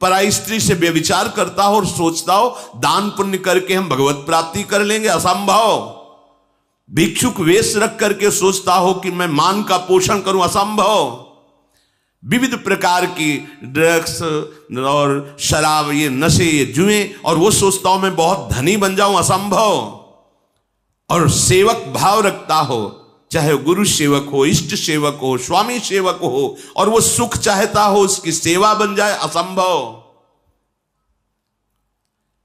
पराई स्त्री से व्यभिचार करता हो और सोचता हो दान पुण्य करके हम भगवत प्राप्ति कर लेंगे, असंभव। भिक्षुक वेश रख करके सोचता हो कि मैं मान का पोषण करूं, असंभव। विविध प्रकार की ड्रग्स और शराब, ये नशे, ये जुए, और वो सोचता हूं मैं बहुत धनी बन जाऊं, असंभव। और सेवक भाव रखता हो, चाहे गुरु सेवक हो, इष्ट सेवक हो, स्वामी सेवक हो, और वो सुख चाहता हो उसकी सेवा बन जाए, असंभव।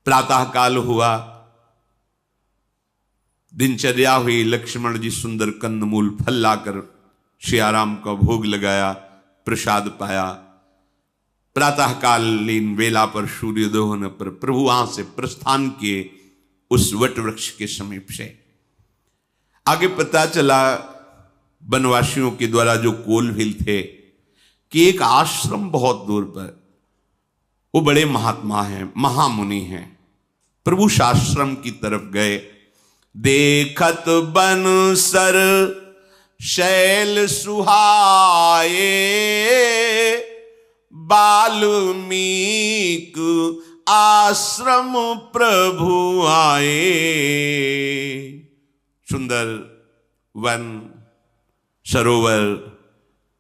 प्रातः काल हुआ, दिनचर्या हुई। लक्ष्मण जी सुंदर कंदमूल फल लाकर सियाराम का भोग लगाया, प्रसाद पाया। प्रातःकालीन वेला पर सूर्योदय होने पर प्रभु वहां से प्रस्थान किए उस वट वृक्ष के समीप से। आगे पता चला वनवासियों के द्वारा जो कोलभील थे कि एक आश्रम बहुत दूर पर, वो बड़े महात्मा हैं, महामुनि हैं। प्रभु उस आश्रम की तरफ गए। देखत बन सर शैल सुहाए, वाल्मीक आश्रम प्रभु आए। सुंदर वन, सरोवर,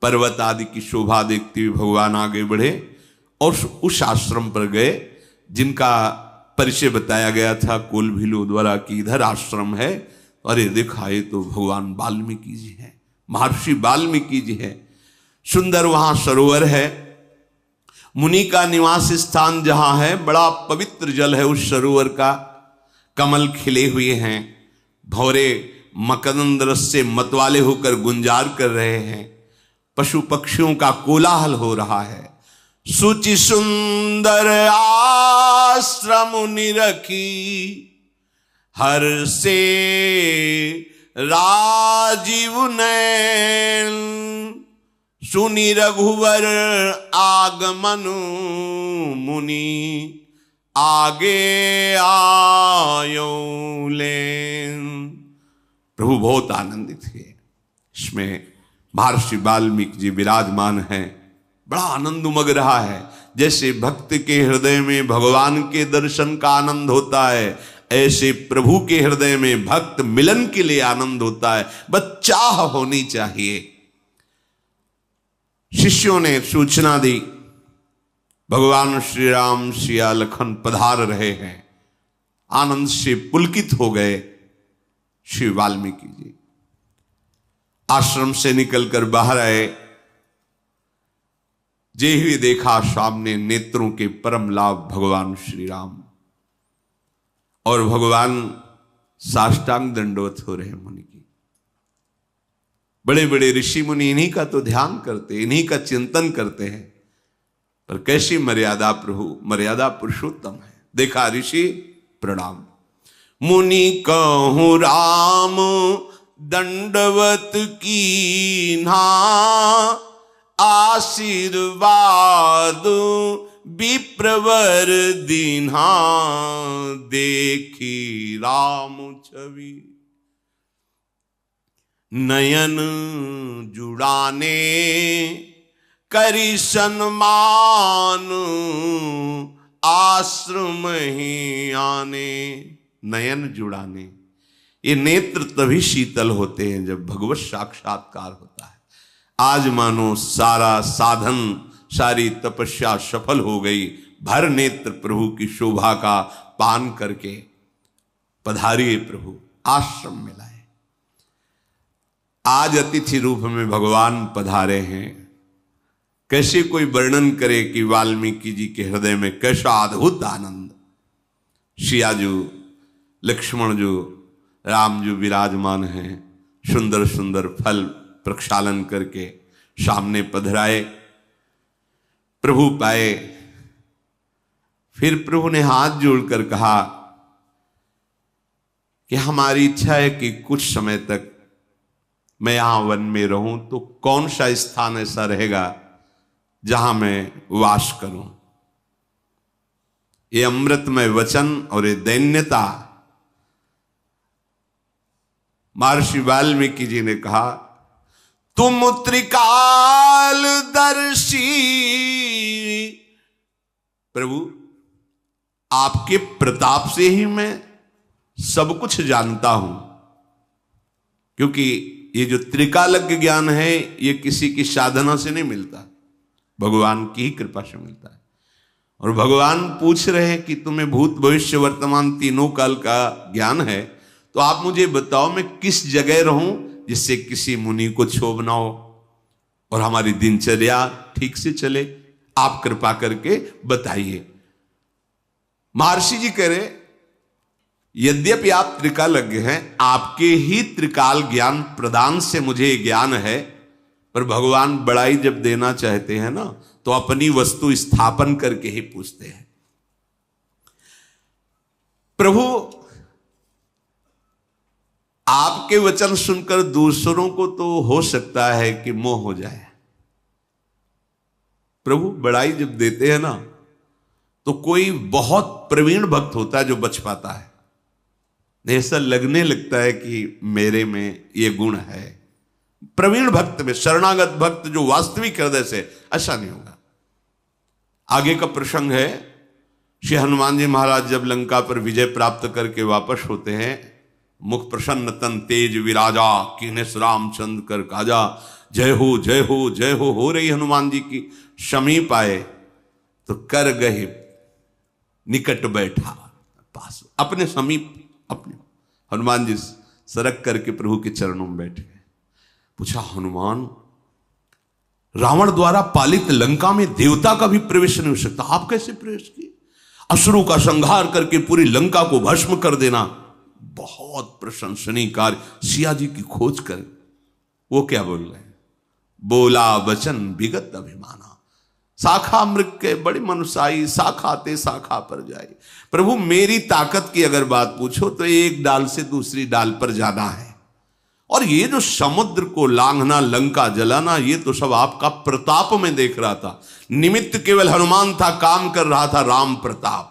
पर्वत आदि की शोभा देखते हुए भगवान आगे बढ़े और उस आश्रम पर गए जिनका परिचय बताया गया था कोलभीलों द्वारा कि इधर आश्रम है। अरे देखा, ये तो भगवान वाल्मीकि जी हैं, महर्षि वाल्मीकि जी हैं। सुंदर वहां सरोवर है, मुनि का निवास स्थान जहां है, बड़ा पवित्र जल है उस सरोवर का। कमल खिले हुए हैं, भौरे मकरंद रस से मतवाले होकर गुंजार कर रहे हैं। पशु पक्षियों का कोलाहल हो रहा है। सुचि सुंदर आश्रम निरखी, हर से राजीव नैन। सुनि रघुवर आगमन, मुनि आगे आयो लेन। प्रभु बहुत आनंदित हुए। इसमें महर्षि वाल्मीकि जी विराजमान हैं। बड़ा आनंद उमग रहा है। जैसे भक्त के हृदय में भगवान के दर्शन का आनंद होता है, ऐसे प्रभु के हृदय में भक्त मिलन के लिए आनंद होता है। बस चाह होनी चाहिए। शिष्यों ने सूचना दी, भगवान श्री राम सिया लखन पधार रहे हैं। आनंद से पुलकित हो गए श्री वाल्मीकि जी। आश्रम से निकलकर बाहर आए, जे हुए देखा सामने नेत्रों के परम लाभ भगवान श्री राम, और भगवान साष्टांग दंडवत हो रहे मुनि की। बड़े बड़े ऋषि मुनि इन्हीं का तो ध्यान करते, इन्हीं का चिंतन करते हैं। पर कैसी मर्यादा प्रभु, मर्यादा पुरुषोत्तम है। देखा ऋषि प्रणाम, मुनि कहूं राम दंडवत कीन्हा, आशीर्वाद विप्रवर दीन्हा। देखी राम छवि नयन जुड़ाने, करी सन्मान आश्रम ही आने। नयन जुड़ाने, ये नेत्र तभी शीतल होते हैं जब भगवत साक्षात्कार होता है। आज मानो सारा साधन, सारी तपस्या सफल हो गई। भर नेत्र प्रभु की शोभा का पान करके पधारिए प्रभु, आश्रम में लाए। आज अतिथि रूप में भगवान पधारे हैं। कैसे कोई वर्णन करे कि वाल्मीकि जी के हृदय में कैसा अद्भुत आनंद। सियाजू, लक्ष्मण जो, राम जो विराजमान हैं, सुंदर सुंदर फल प्रक्षालन करके सामने पधराए। प्रभु पाए। फिर प्रभु ने हाथ जोड़कर कहा कि हमारी इच्छा है कि कुछ समय तक मैं यहां वन में रहूं, तो कौन सा स्थान ऐसा रहेगा जहां मैं वास करूं। ये अमृतमय वचन और ये दैन्यता। महर्षि वाल्मीकि जी ने कहा, तुम त्रिकाल दर्शी प्रभु, आपके प्रताप से ही मैं सब कुछ जानता हूं। क्योंकि ये जो त्रिकालज्ञ ज्ञान है, ये किसी की साधना से नहीं मिलता, भगवान की ही कृपा से मिलता है। और भगवान पूछ रहे हैं कि तुम्हें भूत भविष्य वर्तमान तीनों काल का ज्ञान है, तो आप मुझे बताओ मैं किस जगह रहूं जिससे किसी मुनि को क्षोभ ना हो और हमारी दिनचर्या ठीक से चले। आप कृपा करके बताइए। महर्षि जी कह रहे, यद्यपि आप त्रिकालज्ञ हैं, आपके ही त्रिकाल ज्ञान प्रदान से मुझे ज्ञान है, पर भगवान बड़ाई जब देना चाहते हैं ना, तो अपनी वस्तु स्थापन करके ही पूछते हैं। प्रभु, आपके वचन सुनकर दूसरों को तो हो सकता है कि मोह हो जाए। प्रभु बड़ाई जब देते हैं ना, तो कोई बहुत प्रवीण भक्त होता है जो बच पाता है, ऐसा लगने लगता है कि मेरे में ये गुण है। प्रवीण भक्त में, शरणागत भक्त जो वास्तविक हृदय से, ऐसा नहीं होगा। आगे का प्रसंग है, श्री हनुमान जी महाराज जब लंका पर विजय प्राप्त करके वापस होते हैं, मुख प्रसन्न तन तेज विराजा, कीनेस रामचंद्र कर काजा, जय हो जय हो जय हो रही हनुमान जी की। समीप आए तो कर गए निकट बैठा पास, अपने समीप, अपने हनुमान जी सरक करके प्रभु के चरणों में बैठ गए। पूछा, हनुमान, रावण द्वारा पालित लंका में देवता का भी प्रवेश नहीं हो सकता, आप कैसे प्रवेश किए? असुरों का संहार करके पूरी लंका को भस्म कर देना बहुत प्रशंसनीय कार्य। सिया जी की खोज कर वो क्या बोल रहे हैं? बोला वचन विगत अभिमाना, शाखा मृग के बड़ी मनुष्याई, शाखाते शाखा पर जाए। प्रभु मेरी ताकत की अगर बात पूछो तो एक डाल से दूसरी डाल पर जाना है, और ये जो समुद्र को लांघना, लंका जलाना, ये तो सब आपका प्रताप में देख रहा था। निमित्त केवल हनुमान था, काम कर रहा था राम प्रताप।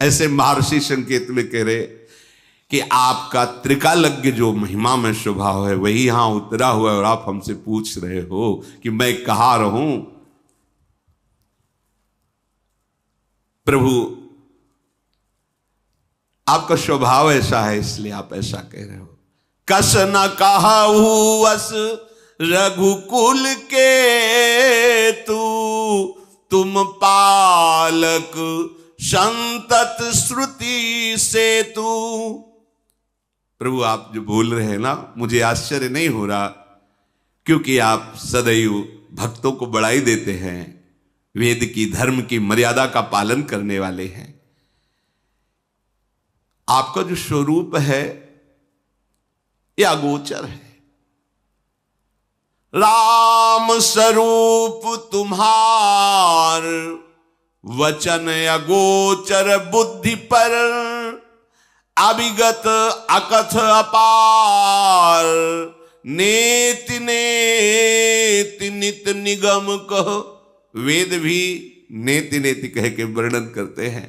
ऐसे महर्षि संकेत में कह रहे कि आपका त्रिकालज्ञ जो महिमा में स्वभाव है वही यहां उतरा हुआ है, और आप हमसे पूछ रहे हो कि मैं कहां रहूं। प्रभु आपका स्वभाव ऐसा है, इसलिए आप ऐसा कह रहे हो। कस न कहू अस रघुकुल के तू, तुम पालक संतत श्रुति से तू। प्रभु आप जो बोल रहे हैं ना, मुझे आश्चर्य नहीं हो रहा, क्योंकि आप सदैव भक्तों को बढ़ाई देते हैं, वेद की, धर्म की मर्यादा का पालन करने वाले हैं। आपका जो स्वरूप है यह अगोचर है। राम स्वरूप तुम्हार, वचन अगोचर बुद्धि पर, अभिगत अकथ अपार, नेति नेति नित निगम कह। वेद भी नेति नेति कह के वर्णन करते हैं।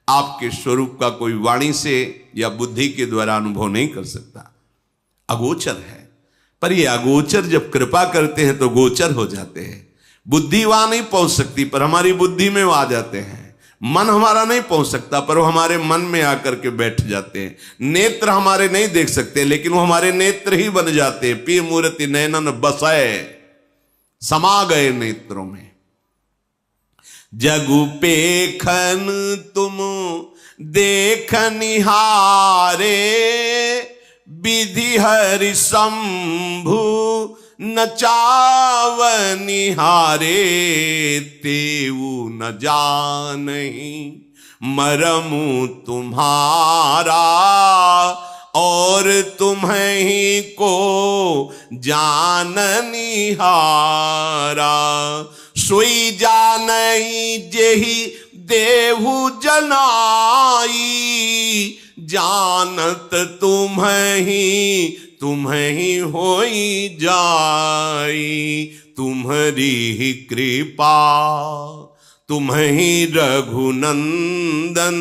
आपके स्वरूप का कोई वाणी से या बुद्धि के द्वारा अनुभव नहीं कर सकता, अगोचर है। पर ये अगोचर जब कृपा करते हैं तो गोचर हो जाते हैं। बुद्धि वहां नहीं पहुंच सकती, पर हमारी बुद्धि में वो आ जाते हैं। मन हमारा नहीं पहुंच सकता, पर वो हमारे मन में आकर के बैठ जाते हैं। नेत्र हमारे नहीं देख सकते, लेकिन वो हमारे नेत्र ही बन जाते हैं। पी मूर्ति नैनन बसय, समा गए नेत्रों में। जगु पेखन तुम देख निहारे, विधि हरि शंभु नचाव निहारे। तेऊ न जानहि मरमु तुम्हारा, और तुम्हीं को जान निहारा। सोई जानई जेहि देहु जनाई, जानत तुम्हीं होई जाई। तुम्हारी ही कृपा तुम्हीं रघुनंदन,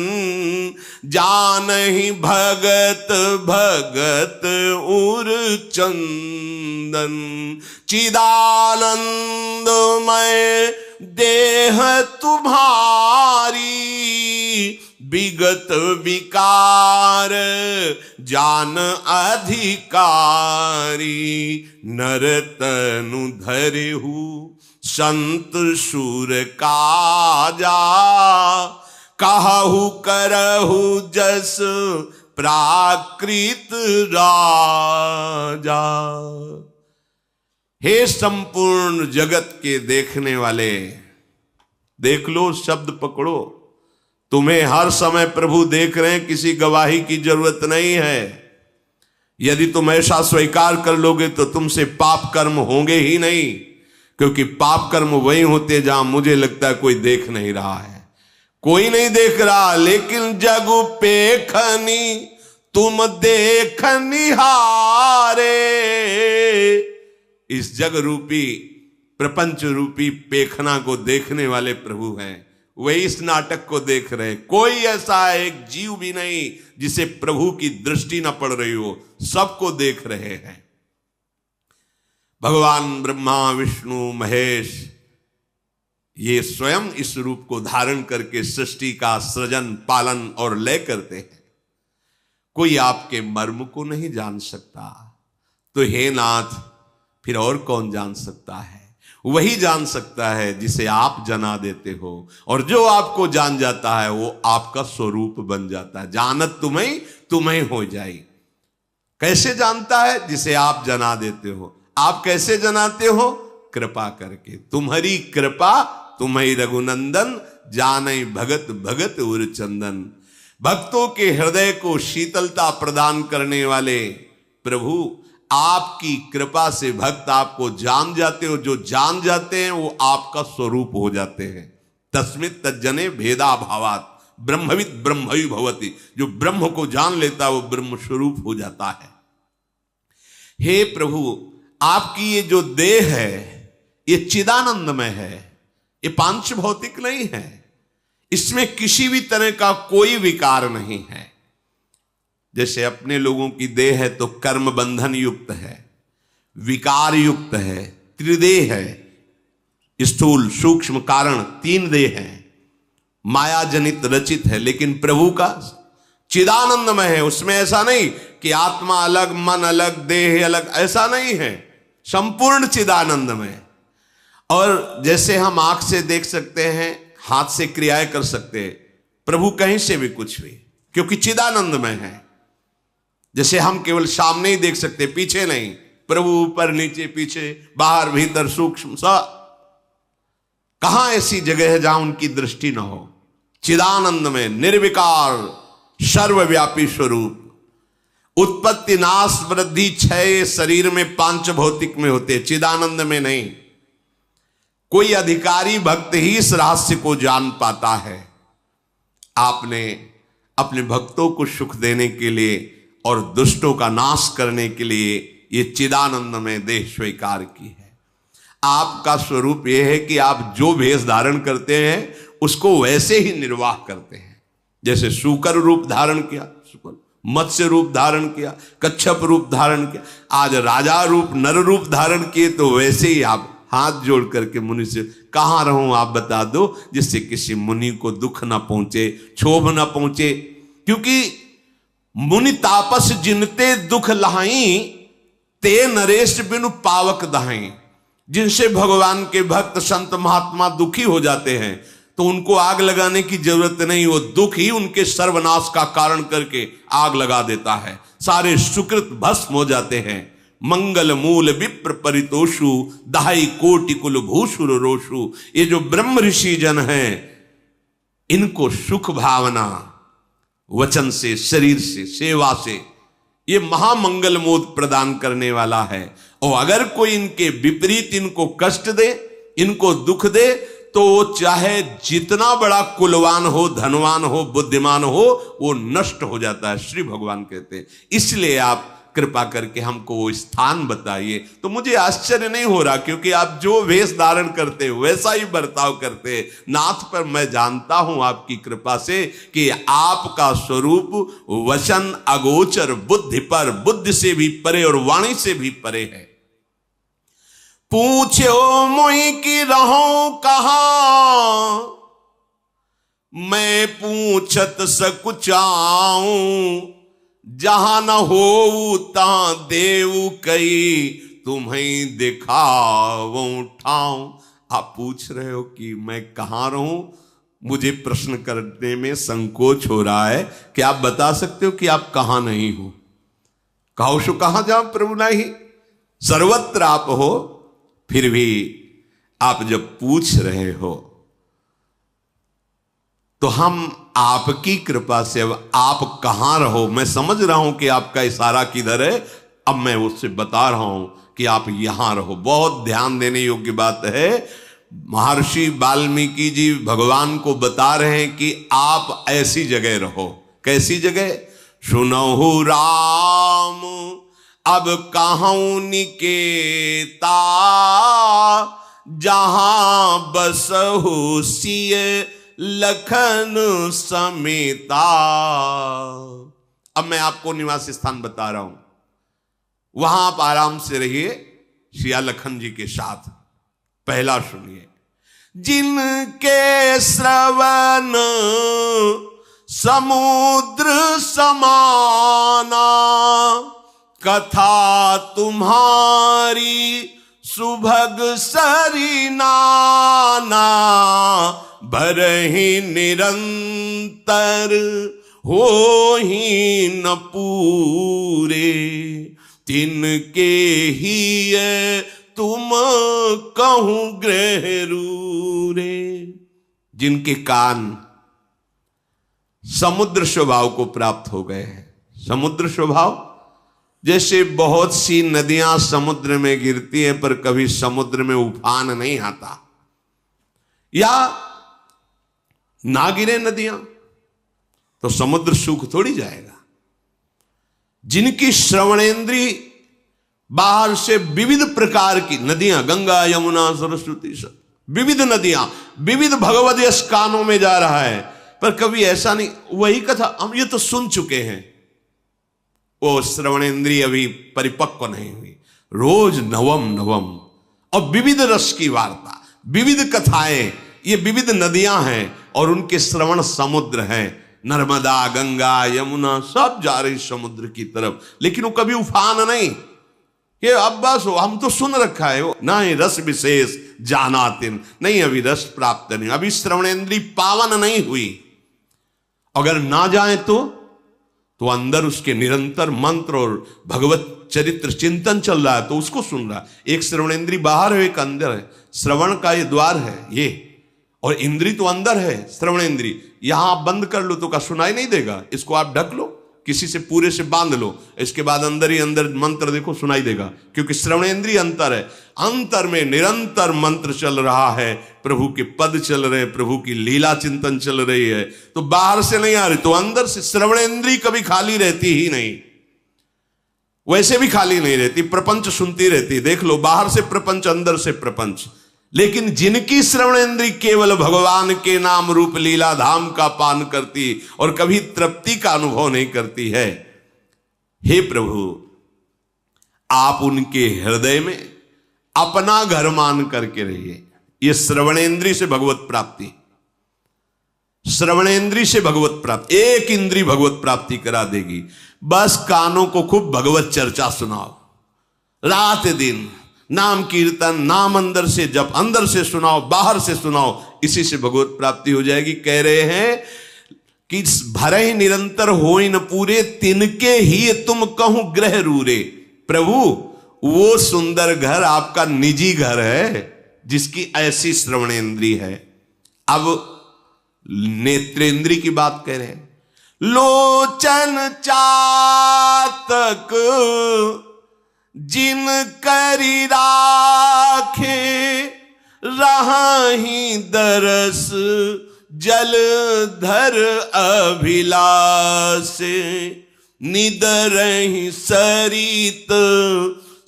जानहि भगत भगत उर चंदन। चिदानंदमय देह तुम्हारी, विगत विकार जान अधिकारी। नरतनु धरहु संत सुर काजा, कहु करहु जस प्राकृत राजा। हे संपूर्ण जगत के देखने वाले, देख लो, शब्द पकड़ो। तुम्हें हर समय प्रभु देख रहे हैं, किसी गवाही की जरूरत नहीं है। यदि तुम ऐसा स्वीकार कर लोगे तो तुमसे पाप कर्म होंगे ही नहीं, क्योंकि पाप कर्म वही होते जहां मुझे लगता है कोई देख नहीं रहा है। कोई नहीं देख रहा, लेकिन जग पेखनी तुम देखनी हारे। इस जग रूपी प्रपंच रूपी पेखना को देखने वाले प्रभु हैं, वही इस नाटक को देख रहे हैं। कोई ऐसा एक जीव भी नहीं जिसे प्रभु की दृष्टि न पड़ रही हो, सबको देख रहे हैं। भगवान ब्रह्मा विष्णु महेश ये स्वयं इस रूप को धारण करके सृष्टि का सृजन पालन और लय करते हैं। कोई आपके मर्म को नहीं जान सकता, तो हे नाथ फिर और कौन जान सकता है? वही जान सकता है जिसे आप जना देते हो, और जो आपको जान जाता है वो आपका स्वरूप बन जाता है। जानत तुम्हें तुम्हें हो जाए। कैसे जानता है? जिसे आप जना देते हो। आप कैसे जनाते हो? कृपा करके। तुम्हारी कृपा तुम्हें रघुनंदन, जाने भगत भगत उर चंदन। भक्तों के हृदय को शीतलता प्रदान करने वाले प्रभु, आपकी कृपा से भक्त आपको जान जाते हो। जो जान जाते हैं वो आपका स्वरूप हो जाते हैं। तस्मित् तज्जने भेदा भावात ब्रह्मविद ब्रह्मवि भवति। जो ब्रह्म को जान लेता है वो ब्रह्म स्वरूप हो जाता है। हे प्रभु, आपकी ये जो देह है ये चिदानंदमय है, ये पांच भौतिक नहीं है। इसमें किसी भी तरह का कोई विकार नहीं है। जैसे अपने लोगों की देह है तो कर्म बंधन युक्त है, विकार युक्त है, त्रिदेह है, स्थूल सूक्ष्म कारण, तीन देह है, माया जनित रचित है। लेकिन प्रभु का चिदानंदमय है। उसमें ऐसा नहीं कि आत्मा अलग मन अलग देह अलग, ऐसा नहीं है। संपूर्ण चिदानंदमय। और जैसे हम आंख से देख सकते हैं, हाथ से क्रियाएं कर सकते हैं, प्रभु कहीं से भी कुछ भी, क्योंकि चिदानंदमय है। जैसे हम केवल सामने ही देख सकते, पीछे नहीं। प्रभु ऊपर नीचे पीछे बाहर भीतर सूक्ष्म सा, कहां ऐसी जगह है जहां उनकी दृष्टि न हो। चिदानंद में निर्विकार सर्वव्यापी स्वरूप। उत्पत्ति नाश वृद्धि क्षय शरीर में पांच भौतिक में होते, चिदानंद में नहीं। कोई अधिकारी भक्त ही इस रहस्य को जान पाता है। आपने अपने भक्तों को सुख देने के लिए और दुष्टों का नाश करने के लिए ये चिदानंद में देह स्वीकार की है। आपका स्वरूप यह है कि आप जो भेष धारण करते हैं उसको वैसे ही निर्वाह करते हैं। जैसे सूकर रूप धारण किया, मत्स्य रूप धारण किया, कच्छप रूप धारण किया, आज राजा रूप नर रूप धारण किए, तो वैसे ही आप हाथ जोड़ करके मुनि से, कहां रहूं आप बता दो, जिससे किसी मुनि को दुख ना पहुंचे, क्षोभ ना पहुंचे। क्योंकि मुनि तापस जिनते दुख लहाई, ते नरेश बिनु पावक दहाई। जिनसे भगवान के भक्त संत महात्मा दुखी हो जाते हैं तो उनको आग लगाने की जरूरत नहीं, वो दुख ही उनके सर्वनाश का कारण करके आग लगा देता है। सारे सुकृत भस्म हो जाते हैं। मंगल मूल विप्र परितोषु, दहाई कोटि कुल भूषुर रोषु। ये जो ब्रह्म ऋषि जन हैं, इनको सुख भावना वचन से, शरीर से, सेवा से, ये महामंगल मोद प्रदान करने वाला है। और अगर कोई इनके विपरीत इनको कष्ट दे, इनको दुख दे, तो चाहे जितना बड़ा कुलवान हो, धनवान हो, बुद्धिमान हो, वो नष्ट हो जाता है। श्री भगवान कहते हैं, इसलिए आप कृपा करके हमको वो स्थान बताइए। तो मुझे आश्चर्य नहीं हो रहा, क्योंकि आप जो वेश धारण करते वैसा ही बर्ताव करते नाथ। पर मैं जानता हूं आपकी कृपा से कि आपका स्वरूप वचन अगोचर, बुद्धि पर, बुद्धि से भी परे और वाणी से भी परे है। पूछो मोहि की रहूं कहां, मैं पूछत सकुचाऊं। जहां न हो तहां देव कई, तुम्हें दिखाऊं ठाऊं। आप पूछ रहे हो कि मैं कहां रहूं, मुझे प्रश्न करने में संकोच हो रहा है कि आप बता सकते हो कि आप कहां नहीं हो। कहो सो कहां जाओ प्रभु नहीं, सर्वत्र आप हो। फिर भी आप जब पूछ रहे हो तो हम आपकी कृपा से, अब आप कहां रहो, मैं समझ रहा हूं कि आपका इशारा किधर है, अब मैं उससे बता रहा हूं कि आप यहां रहो। बहुत ध्यान देने योग्य बात है। महर्षि वाल्मीकि जी भगवान को बता रहे हैं कि आप ऐसी जगह रहो। कैसी जगह? सुनहु राम अब कहूं निकेता, जहां बसहु सिय लखन समेता। अब मैं आपको निवास स्थान बता रहा हूं, वहां आप आराम से रहिए सिया लखन जी के साथ। पहला सुनिए। जिनके श्रवण समुद्र समाना, कथा तुम्हारी सुभग सरिनाना, भरहि निरंतर हो ही न पूरे, तिनके ही तुम कहूं गृह रूरे। जिनके कान समुद्र स्वभाव को प्राप्त हो गए हैं। समुद्र स्वभाव, जैसे बहुत सी नदियां समुद्र में गिरती हैं पर कभी समुद्र में उफान नहीं आता, या ना गिरे नदियां तो समुद्र सूख थोड़ी जाएगा। जिनकी श्रवणेंद्री बाहर से विविध प्रकार की नदियां, गंगा यमुना सरस्वती, सब विविध नदियां, विविध भगवद यश कानों में जा रहा है, पर कभी ऐसा नहीं, वही कथा हम ये तो सुन चुके हैं, वो श्रवणेंद्रिय अभी परिपक्व नहीं हुई। रोज नवम नवम और विविध रस की वार्ता, विविध कथाएं, ये विविध नदियां हैं और उनके श्रवण समुद्र हैं। नर्मदा, गंगा, यमुना सब जा रही समुद्र की तरफ, लेकिन वो कभी उफान नहीं कि अब बस हम तो सुन रखा है, ना ही रस विशेष जानातिन, नहीं अभी रस प्राप्त नहीं, अभी श्रवणेंद्री पावन नहीं हुई। अगर ना जाए तो अंदर उसके निरंतर मंत्र और भगवत चरित्र चिंतन चल रहा है तो उसको सुन रहा है। एक श्रवणेंद्री बाहर है, एक अंदर है। श्रवण का ये द्वार है ये, और इंद्री तो अंदर है श्रवणेंद्री। यहां आप बंद कर लो तो का सुनाई नहीं देगा, इसको आप ढक लो, किसी से पूरे से बांध लो, इसके बाद अंदर ही अंदर मंत्र देखो सुनाई देगा, क्योंकि श्रवणेंद्रिय अंतर है। अंतर में निरंतर मंत्र चल रहा है, प्रभु के पद चल रहे हैं, प्रभु की लीला चिंतन चल रही है, तो बाहर से नहीं आ रही, तो अंदर से श्रवणेंद्रिय कभी खाली रहती ही नहीं, वैसे भी खाली नहीं रहती, प्रपंच सुनती रहती। देख लो, बाहर से प्रपंच, अंदर से प्रपंच। लेकिन जिनकी श्रवणेंद्रिय केवल भगवान के नाम रूप लीला धाम का पान करती और कभी तृप्ति का अनुभव नहीं करती है, हे प्रभु आप उनके हृदय में अपना घर मान करके रहिए। ये श्रवणेंद्रिय से भगवत प्राप्ति, श्रवणेंद्रिय से भगवत प्राप्ति, एक इंद्रिय भगवत प्राप्ति करा देगी। बस कानों को खूब भगवत चर्चा सुनाओ, रात दिन नाम कीर्तन, नाम अंदर से जप, अंदर से सुनाओ, बाहर से सुनाओ, इसी से भगवत प्राप्ति हो जाएगी। कह रहे हैं कि भरे निरंतर हो न पूरे, तिनके ही तुम कहूं गृह रूरे। प्रभु वो सुंदर घर आपका निजी घर है जिसकी ऐसी श्रवणेंद्रिय है। अब नेत्रेंद्रिय की बात कह रहे हैं। लोचन चातक जिन करी राखे, रहाही दरस जलधर अभिलाष, निदरहि सरित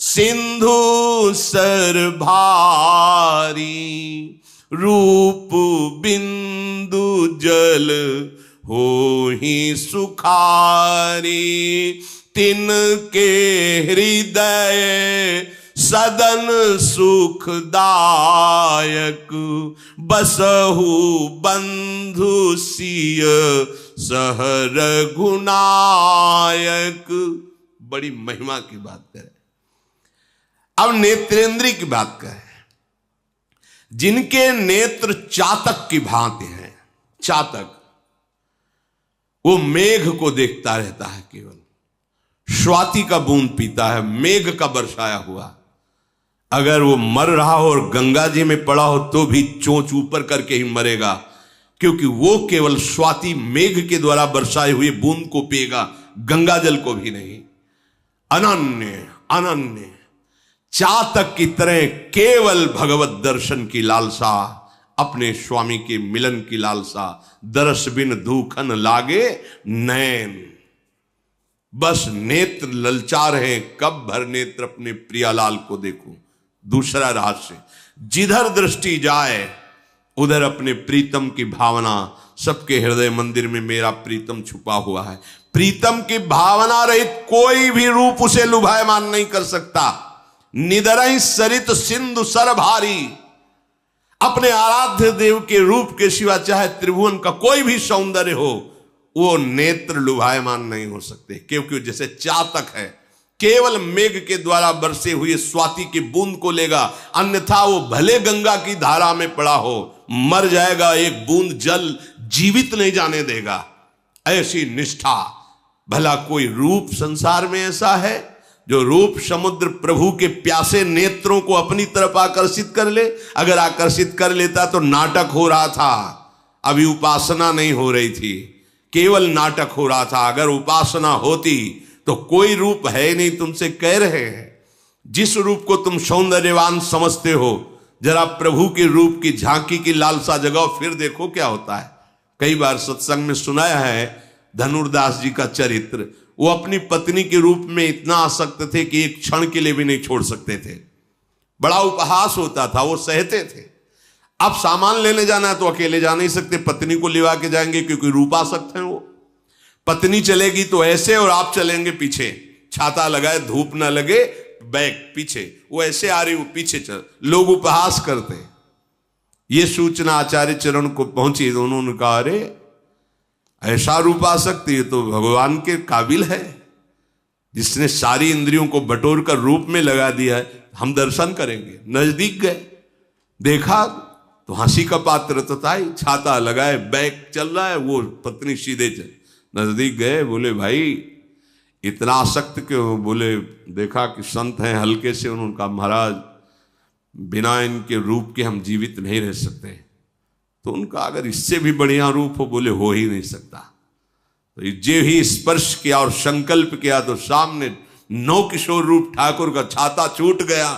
सिंधु सर भारी, रूप बिंदु जल होहि सुखारी, तिनके हृदय सदन सुखदायक, बसहु बंधु सिय सह रघुनायक। बड़ी महिमा की बात करें। अब नेत्रेंद्रिय की बात करें। जिनके नेत्र चातक की भांति हैं, चातक वो मेघ को देखता रहता है, केवल स्वाति का बूंद पीता है, मेघ का बरसाया हुआ। अगर वो मर रहा हो और गंगा जी में पड़ा हो तो भी चोंच ऊपर करके ही मरेगा, क्योंकि वो केवल स्वाति मेघ के द्वारा बरसाए हुए बूंद को पिएगा, गंगा जल को भी नहीं। अनन्य अनन्य चातक की तरह केवल भगवत दर्शन की लालसा, अपने स्वामी के मिलन की लालसा। दरस बिन दूखन लागे नैन, बस नेत्र ललचा रहे, कब भर नेत्र अपने प्रियालाल को देखूं। दूसरा रहस्य, जिधर दृष्टि जाए उधर अपने प्रीतम की भावना। सबके हृदय मंदिर में मेरा प्रीतम छुपा हुआ है। प्रीतम की भावना रहित कोई भी रूप उसे लुभायमान नहीं कर सकता। निदरहि सरित सिंधु सर भारी, अपने आराध्य देव के रूप के सिवा चाहे त्रिभुवन का कोई भी सौंदर्य हो, वो नेत्र लुभायमान नहीं हो सकते। क्योंकि जैसे चातक है, केवल मेघ के द्वारा बरसे हुए स्वाति की बूंद को लेगा, अन्यथा वो भले गंगा की धारा में पड़ा हो, मर जाएगा, एक बूंद जल जीवित नहीं जाने देगा। ऐसी निष्ठा। भला कोई रूप संसार में ऐसा है जो रूप समुद्र प्रभु के प्यासे नेत्रों को अपनी तरफ आकर्षित कर ले? अगर आकर्षित कर लेता तो नाटक हो रहा था, अभी उपासना नहीं हो रही थी, केवल नाटक हो रहा था। अगर उपासना होती तो कोई रूप है नहीं। तुमसे कह रहे हैं, जिस रूप को तुम सौंदर्यवान समझते हो, जरा प्रभु के रूप की झांकी की लालसा जगाओ, फिर देखो क्या होता है। कई बार सत्संग में सुनाया है धनुर्दास जी का चरित्र। वो अपनी पत्नी के रूप में इतना आसक्त थे कि एक क्षण के लिए भी नहीं छोड़ सकते थे। बड़ा उपहास होता था, वो सहते थे। अब सामान लेने जाना है तो अकेले जा नहीं सकते, पत्नी को लिवा के जाएंगे, क्योंकि रूपासक्त हैं वो। पत्नी चलेगी तो ऐसे और आप चलेंगे पीछे, छाता लगाए धूप ना लगे, बैग पीछे, वो ऐसे आ रही, वो पीछे चल। लोग उपहास करते। ये सूचना आचार्य चरण को पहुंची तो उन्होंने कहा, अरे ऐसा रूपासक्त ये तो भगवान के काबिल है, जिसने सारी इंद्रियों को बटोर कर रूप में लगा दिया है। हम दर्शन करेंगे। नजदीक गए, देखा तो हंसी का पात्र तताई, छाता लगाए, बैग चल रहा है, वो पत्नी सीधे चल। नजदीक गए, बोले भाई इतना आसक्त क्यों? बोले देखा कि संत हैं, हल्के से। उन्होंने कहा महाराज बिना इनके रूप के हम जीवित नहीं रह सकते। तो उनका अगर इससे भी बढ़िया रूप हो, बोले हो ही नहीं सकता। तो जे ही स्पर्श किया और संकल्प किया तो सामने नौ किशोर रूप ठाकुर का। छाता छूट गया,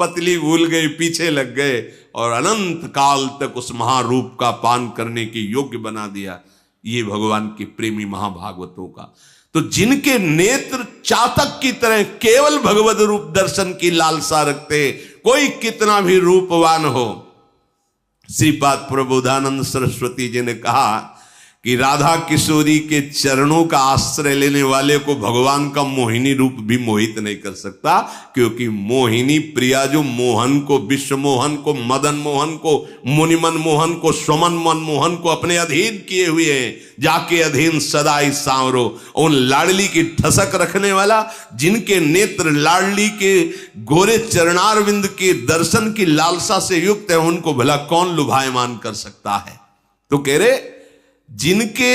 पतली भूल गई, पीछे लग गए और अनंत काल तक उस महारूप का पान करने के योग्य बना दिया। ये भगवान के प्रेमी महाभागवतों का। तो जिनके नेत्र चातक की तरह केवल भगवत रूप दर्शन की लालसा रखते, कोई कितना भी रूपवान हो। श्रीपाद प्रबोधानंद सरस्वती जी ने कहा कि राधा किशोरी के चरणों का आश्रय लेने वाले को भगवान का मोहिनी रूप भी मोहित नहीं कर सकता। क्योंकि मोहिनी प्रिया जो मोहन को, विश्व मोहन को, मदन मोहन को, मुनिमन मोहन को, स्वमन मन मोहन को अपने अधीन किए हुए हैं। जाके अधीन सदाई सांवरो, उन लाडली की ठसक रखने वाला, जिनके नेत्र लाडली के गोरे चरणारविंद के दर्शन की लालसा से युक्त है, उनको भला कौन लुभायमान कर सकता है? तो कह रहे जिनके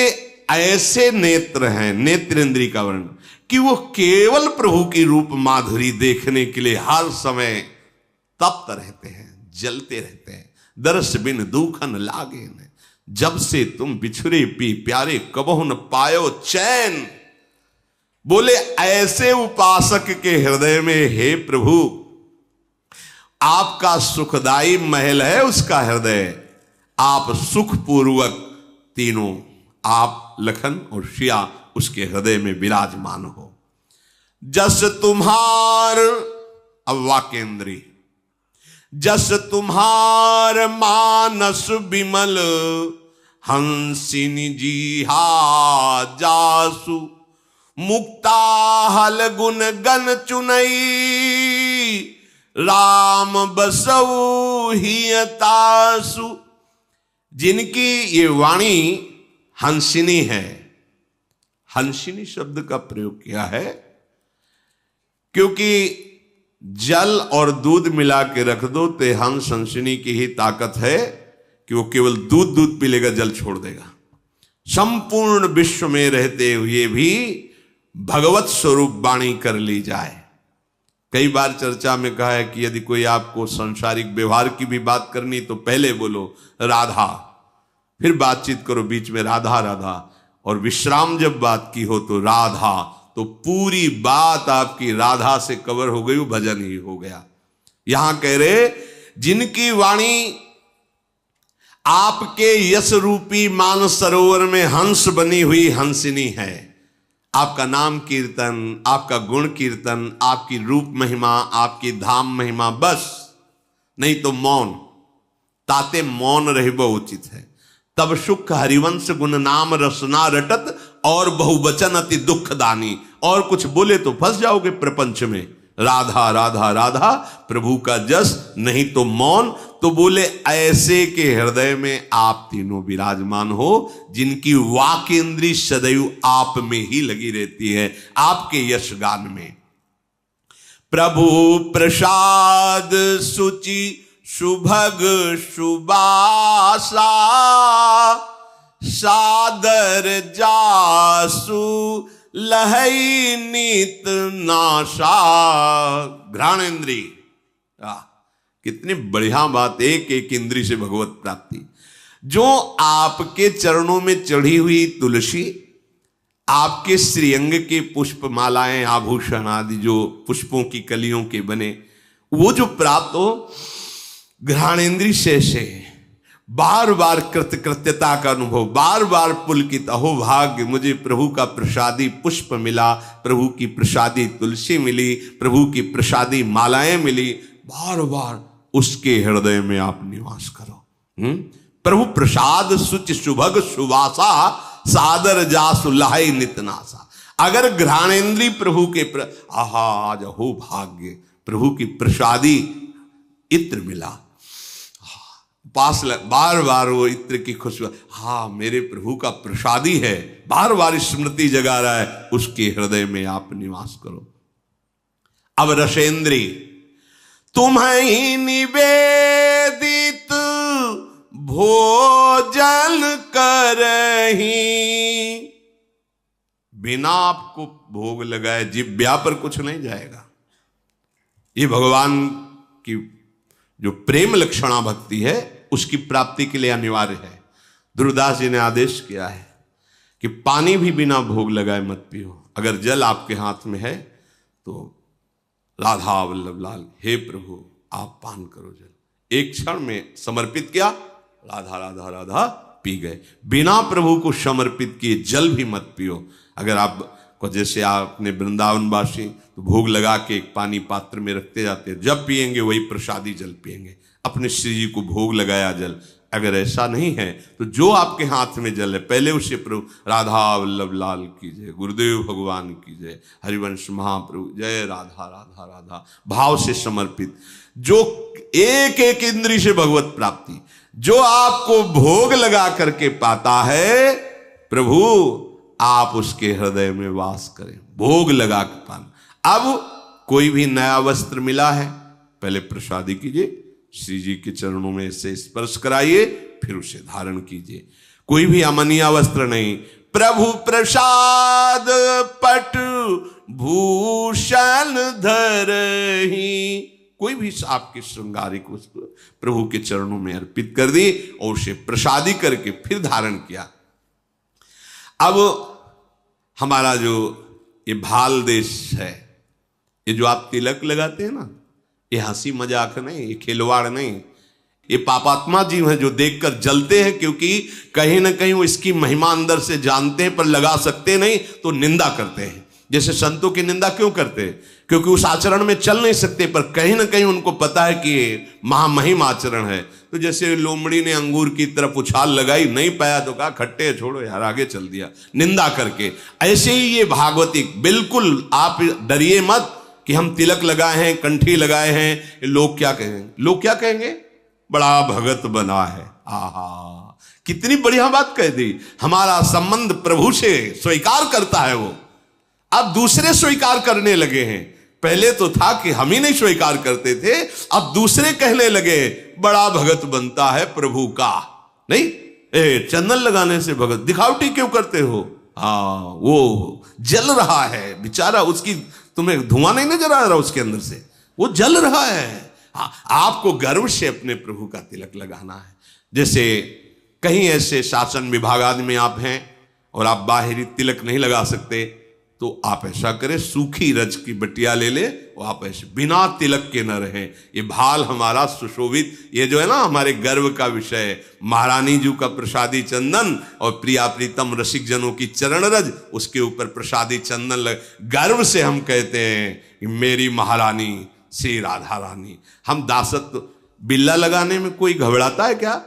ऐसे नेत्र हैं, नेत्र इंद्री का वर्णन, कि वो केवल प्रभु की रूप माधुरी देखने के लिए हर समय तप्त रहते हैं, जलते रहते हैं। दरस बिन दूखन लागे न, जब से तुम बिछुरे पी प्यारे कबहु न पायो चैन। बोले ऐसे उपासक के हृदय में हे प्रभु आपका सुखदाई महल है, उसका हृदय, आप सुखपूर्वक तीनों, आप लखन और श्रिया उसके हृदय में विराजमान हो। जस तुम्हार, अब वाक्येंद्री, जस तुम्हार मानस विमल हंसिनी जी हा जासु, मुक्ता हल गुण गण चुनई, राम बसऊ हियतासु। जिनकी ये वाणी हंसिनी है, हंसिनी शब्द का प्रयोग किया है क्योंकि जल और दूध मिला के रख दो तो हंस हंसिनी की ही ताकत है कि वो केवल दूध पी लेगा, जल छोड़ देगा। संपूर्ण विश्व में रहते हुए भी भगवत स्वरूप वाणी कर ली जाए। कई बार चर्चा में कहा है कि यदि कोई आपको सांसारिक व्यवहार की भी बात करनी तो पहले बोलो राधा, फिर बातचीत करो, बीच में राधा राधा, और विश्राम जब बात की हो तो राधा, तो पूरी बात आपकी राधा से कवर हो गई, वो भजन ही हो गया। यहां कह रहे जिनकी वाणी आपके यश रूपी मान सरोवर में हंस बनी हुई हंसिनी है, आपका नाम कीर्तन, आपका गुण कीर्तन, आपकी रूप महिमा, आपकी धाम महिमा, बस नहीं तो मौन, ताते मौन रहबो उचित है। तब सुख हरिवंश गुण नाम रसना रटत, और बहुवचन अति दुख दानी, और कुछ बोले तो फंस जाओगे प्रपंच में। राधा राधा राधा प्रभु का जस, नहीं तो मौन। तो बोले ऐसे के हृदय में आप तीनों विराजमान हो, जिनकी वाक इंद्री सदैव आप में ही लगी रहती है, आपके यश गान में। प्रभु प्रसाद सुचि सुभग सुबासा, सादर जासु लहई नीत नाशा। घ्राणेन्द्री, कितनी बढ़िया बात, एक एक इंद्री से भगवत प्राप्ति। जो आपके चरणों में चढ़ी हुई तुलसी, आपके श्रीअंग के पुष्प मालाएं आभूषण आदि जो पुष्पों की कलियों के बने, वो जो प्राप्त हो घ्राणेन्द्री से बार बार कृतकृत्यता का अनुभव, बार बार पुलकित, अहो भाग्य मुझे प्रभु का प्रसादी पुष्प मिला, प्रभु की प्रसादी तुलसी मिली, प्रभु की प्रसादी मालाएं मिली, बार बार उसके हृदय में आप निवास करो। प्रभु प्रसाद सुच सुभग सुवासा, सादर जासु लहाई नितनासा। अगर घ्राणेन्द्री प्रभु के आहा आज हो भाग्य, प्रभु की प्रसादी इत्र मिला, पास बार बार वो इत्र की खुशबू, हाँ मेरे प्रभु का प्रसादी है, बार बार स्मृति जगा रहा है, उसके हृदय में आप निवास करो। अब रसेंद्री, तुम्हें निवेदित भोजन करही, बिना आपको भोग लगाए जिब्या पर कुछ नहीं जाएगा। ये भगवान की जो प्रेम लक्षणा भक्ति है, उसकी प्राप्ति के लिए अनिवार्य है। दुर्दास जी ने आदेश किया है कि पानी भी बिना भोग लगाए मत पियो। अगर जल आपके हाथ में है तो राधा वल्लभ लाल, हे प्रभु आप पान करो जल। एक क्षण में समर्पित किया, राधा राधा राधा पी गए। बिना प्रभु को समर्पित किए जल भी मत पियो। अगर आप को जैसे आपने वृंदावनवासी तो भोग लगा के एक पानी पात्र में रखते जाते, जब पिएंगे वही प्रसादी जल पिएंगे, अपने श्री जी को भोग लगाया जल। अगर ऐसा नहीं है तो जो आपके हाथ में जल है पहले उसे प्रभु राधा वल्लभ लाल की जय, गुरुदेव भगवान की जय, हरिवंश महाप्रभु जय, राधा राधा राधा भाव से समर्पित। जो एक एक इंद्री से भगवत प्राप्ति, जो आपको भोग लगा करके पाता है, प्रभु आप उसके हृदय में वास करें, भोग लगा के पाना। अब कोई भी नया वस्त्र मिला है, पहले प्रसादी कीजिए, श्री जी के चरणों में से स्पर्श कराइए, फिर उसे धारण कीजिए। कोई भी अमनिया वस्त्र नहीं। प्रभु प्रसाद पट भूषण धरही, कोई भी आपकी श्रृंगारिक वस्तु प्रभु के चरणों में अर्पित कर दी और उसे प्रसादी करके फिर धारण किया। अब हमारा जो ये भाल देश है, ये जो आप तिलक लगाते हैं ना, ये हंसी मजाक नहीं, ये खिलवाड़ नहीं, ये पापात्मा जीव हैं जो देखकर जलते हैं, क्योंकि कहीं ना कहीं वो इसकी महिमा अंदर से जानते हैं पर लगा सकते नहीं तो निंदा करते हैं। जैसे संतों की निंदा क्यों करते हैं? क्योंकि उस आचरण में चल नहीं सकते, पर कहीं ना कहीं उनको पता है कि ये महामहिम आचरण है। तो जैसे लोमड़ी ने अंगूर की तरफ उछाल लगाई, नहीं पाया तो कहा खट्टे छोड़ो यार, आगे चल दिया निंदा करके। ऐसे ही ये भागवती, बिल्कुल आप डरिए मत कि हम तिलक लगाए हैं, कंठी लगाए हैं, लोग क्या कहेंगे, लोग क्या कहेंगे, बड़ा भगत बना है। आहा, कितनी बढ़िया बात कह दी। हमारा संबंध प्रभु से स्वीकार करता है वो, अब दूसरे स्वीकार करने लगे हैं। पहले तो था कि हम ही नहीं स्वीकार करते थे, अब दूसरे कहने लगे बड़ा भगत बनता है प्रभु का। नहीं, चंदन लगाने से भगत, दिखावटी क्यों करते हो? हाँ, वो जल रहा है बेचारा, उसकी तुम्हें धुआं नहीं नजर आ रहा उसके अंदर से, वो जल रहा है। हाँ, आपको गर्व से अपने प्रभु का तिलक लगाना है। जैसे कहीं ऐसे शासन विभाग आदि में आप हैं और आप बाहरी तिलक नहीं लगा सकते, तो आप ऐसा करें, सूखी रज की बटिया ले ले, और आप ऐसे बिना तिलक के न रहें। ये भाल हमारा सुशोभित, ये जो है ना हमारे गर्व का विषय है, महारानी जी का प्रसादी चंदन और प्रिया प्रीतम रसिक जनों की चरण रज, उसके ऊपर प्रसादी चंदन लग, गर्व से हम कहते हैं कि मेरी महारानी श्री राधा रानी। हम दासत्व, बिल्ला लगाने में कोई घबराता है क्या?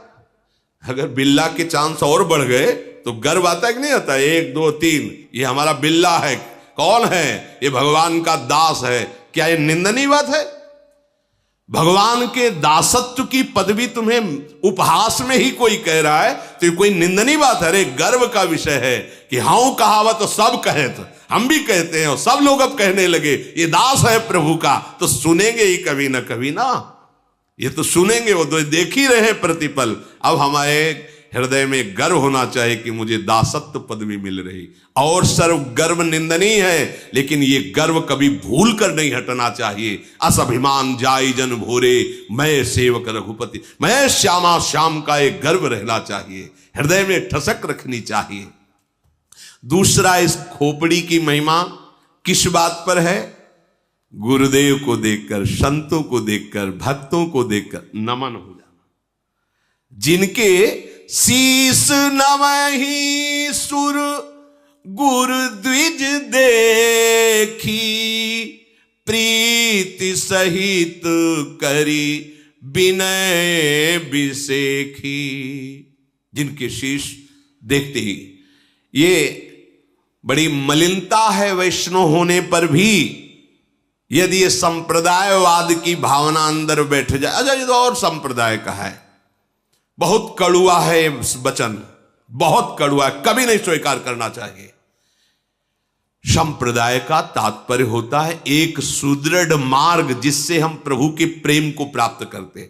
अगर बिल्ला के चांस और बढ़ गए तो गर्व आता है कि नहीं आता? 1 2 3, ये हमारा बिल्ला है। कौन है? ये भगवान का दास है। क्या ये निंदनीय बात है? भगवान के दासत्व की पदवी तुम्हें उपहास में ही कोई कह रहा है तो ये कोई निंदनीय बात है? अरे गर्व का विषय है कि हाँ कहावत तो सब कहे, तो हम भी कहते हैं और सब लोग अब कहने लगे ये दास है प्रभु का, तो सुनेंगे ही कभी ना कभी ना, ये तो सुनेंगे, वो तो देख ही रहे प्रतिपल। अब हमारे हृदय में गर्व होना चाहिए कि मुझे दासत्व पदवी मिल रही, और सर्व गर्व निंदनीय है, लेकिन ये गर्व कभी भूल कर नहीं हटना चाहिए। अस अभिमान जाई जन भोरे, मैं सेवक रघुपति, मैं श्यामा श्याम का एक गर्व रहना चाहिए, हृदय में ठसक रखनी चाहिए। दूसरा, इस खोपड़ी की महिमा किस बात पर है? गुरुदेव को देखकर, संतों को देखकर, भक्तों को देखकर नमन हो जाना। जिनके शीस नमहि सुर गुरु द्विज देखी, प्रीति सहित करी विनय बिसेखी। जिनके शीश देखते ही, ये बड़ी मलिनता है वैष्णव होने पर भी, यदि ये संप्रदायवाद की भावना अंदर बैठ जाए। अच्छा, ये तो और संप्रदाय का है, बहुत कड़ुआ है वचन, बहुत कड़ुआ है, कभी नहीं स्वीकार करना चाहिए। संप्रदाय का तात्पर्य होता है एक सुदृढ़ मार्ग जिससे हम प्रभु के प्रेम को प्राप्त करते।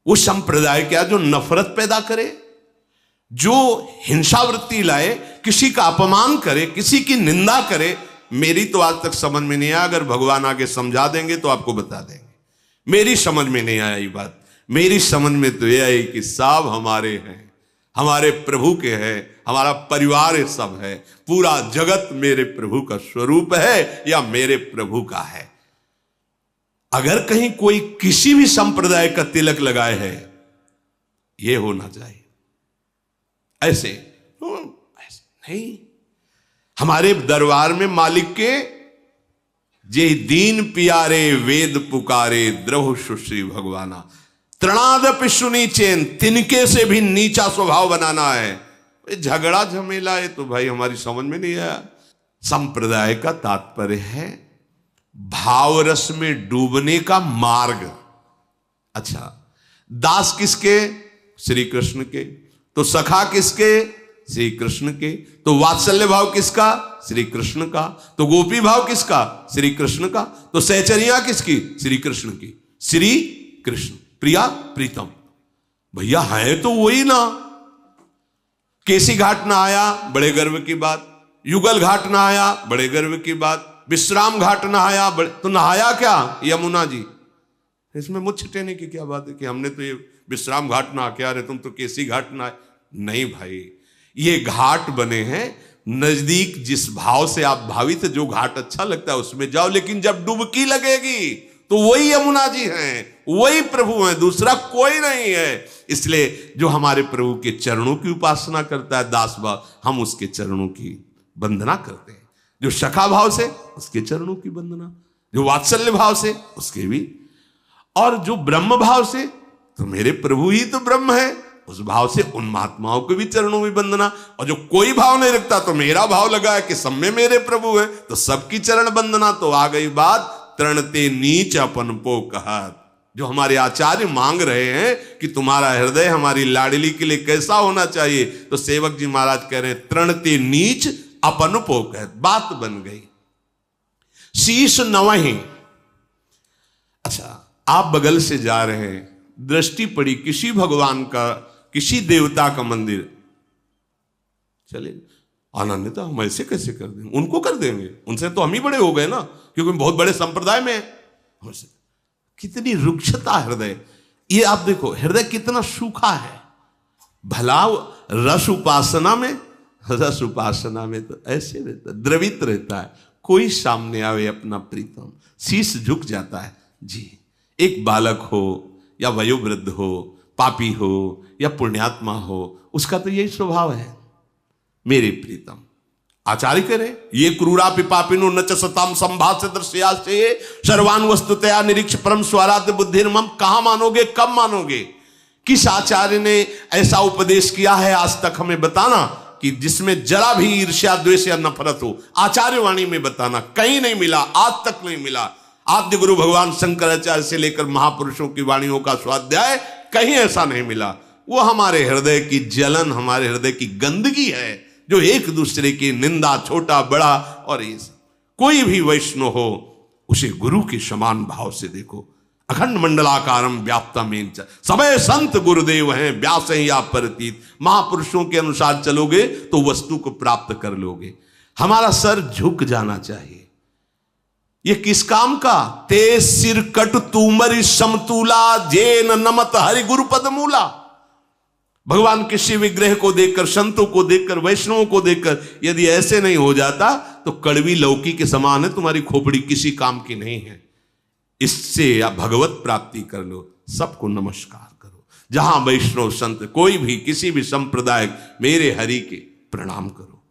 वो संप्रदाय क्या? जो नफरत पैदा करे, जो हिंसावृत्ति लाए, किसी का अपमान करे, किसी की निंदा करे। मेरी तो आज तक समझ में नहीं आया, अगर भगवान आगे समझा देंगे तो आपको बता देंगे। मेरी समझ में नहीं आया ये बात। मेरी समझ में तो यह आई कि सब हमारे हैं, हमारे प्रभु के हैं, हमारा परिवार ये सब है, पूरा जगत मेरे प्रभु का स्वरूप है या मेरे प्रभु का है। अगर कहीं कोई किसी भी संप्रदाय का तिलक लगाए है, यह होना चाहिए। ऐसे नहीं। हमारे दरबार में मालिक के जे दीन प्यारे वेद पुकारे, द्रव सुश्री भगवाना, तृणादपि सुनी चैन, तिनके से भी नीचा स्वभाव बनाना है। झगड़ा झमेला है तो भाई हमारी समझ में नहीं आया। संप्रदाय का तात्पर्य है भाव रस में डूबने का मार्ग। अच्छा, दास किसके? श्री कृष्ण के। तो सखा किसके? श्री कृष्ण के। तो वात्सल्य भाव किसका? श्री कृष्ण का। तो गोपी भाव किसका? श्री कृष्ण का। तो सहचरिया किसकी? श्री कृष्ण की। श्री कृष्ण, प्रिया प्रीतम, भैया है तो वही ना। केसी घाट ना आया, बड़े गर्व की बात। युगल घाट ना आया, बड़े गर्व की बात। विश्राम घाट ना आया, तो नहाया क्या? यमुना जी। इसमें मुझ छिटेने की क्या बात है कि हमने तो ये विश्राम घाट ना आके आ रहे, तुम तो केसी घाट ना आए। नहीं भाई, ये घाट बने हैं नजदीक, जिस भाव से आप भावित, जो घाट अच्छा लगता है उसमें जाओ, लेकिन जब डुबकी लगेगी तो वही यमुना जी हैं, वही प्रभु हैं, दूसरा कोई नहीं है। इसलिए जो हमारे प्रभु के चरणों की उपासना करता है दास भाव, हम उसके चरणों की वंदना करते हैं। जो सखा भाव से, उसके चरणों की वंदना। जो वात्सल्य भाव से, उसके भी। और जो ब्रह्म भाव से, तो मेरे प्रभु ही तो ब्रह्म है, उस भाव से उन महात्माओं के भी चरणों में वंदना। और जो कोई भाव नहीं रखता, तो मेरा भाव लगा है कि सब में मेरे प्रभु है, तो सबकी चरण वंदना। तो आ गई बात तरणते नीच अपन पो कहत। जो हमारे आचार्य मांग रहे हैं कि तुम्हारा हृदय हमारी लाडली के लिए कैसा होना चाहिए, तो सेवक जी महाराज कह रहे हैं तरणते नीच अपन पो कहत। बात बन गई। शीश नवहि। अच्छा, आप बगल से जा रहे हैं, दृष्टि पड़ी किसी भगवान का, किसी देवता का मंदिर, चले आनंदिता हम ऐसे कैसे कर देंगे, उनको कर देंगे, उनसे तो हम ही बड़े हो गए ना, क्योंकि बहुत बड़े संप्रदाय में हैं। कितनी रुक्षता हृदय। ये आप देखो हृदय कितना सूखा है, भला रस उपासना में तो ऐसे रहता, द्रवित रहता है। कोई सामने आवे अपना प्रीतम, शीश झुक जाता है जी। एक बालक हो या वयोवृद्ध हो, पापी हो या पुण्यात्मा हो, उसका तो यही स्वभाव है, मेरे प्रीतम। आचार्य करें ये क्रूरापि पापिनो न च सताम संभाष्य दृश्यासे सर्वान वस्तुतया निरीक्ष परम स्वराध्य बुद्धिर्मम। कहां मानोगे, कब मानोगे? किस आचार्य ने ऐसा उपदेश किया है आज तक हमें बताना कि जिसमें जरा भी ईर्ष्या द्वेष या नफरत हो? आचार्य वाणी में बताना, कहीं नहीं मिला, आज तक नहीं मिला। आद्य गुरु भगवान शंकराचार्य से लेकर महापुरुषों की वाणियों का स्वाध्याय कहीं ऐसा नहीं मिला। वो हमारे हृदय की जलन, हमारे हृदय की गंदगी है, जो एक दूसरे की निंदा, छोटा बड़ा और ये कोई भी वैष्णव हो उसे गुरु के समान भाव से देखो। अखंड मंडलाकारम व्याप्तमेन च सबे संत गुरुदेव हैं व्यास हैं या परतीत। महापुरुषों के अनुसार चलोगे तो वस्तु को प्राप्त कर लोगे। हमारा सर झुक जाना चाहिए। ये किस काम का? ते सिर कट तुमरी समतूला जेन नमत हरि गुरु पद मूला। भगवान किसी विग्रह को देखकर, संतों को देखकर, वैष्णवों को देखकर यदि ऐसे नहीं हो जाता तो कड़वी लौकी के समान है, तुम्हारी खोपड़ी किसी काम की नहीं है। इससे या भगवत प्राप्ति कर लो। सबको नमस्कार करो, जहां वैष्णव संत कोई भी किसी भी संप्रदाय, मेरे हरि के प्रणाम करो।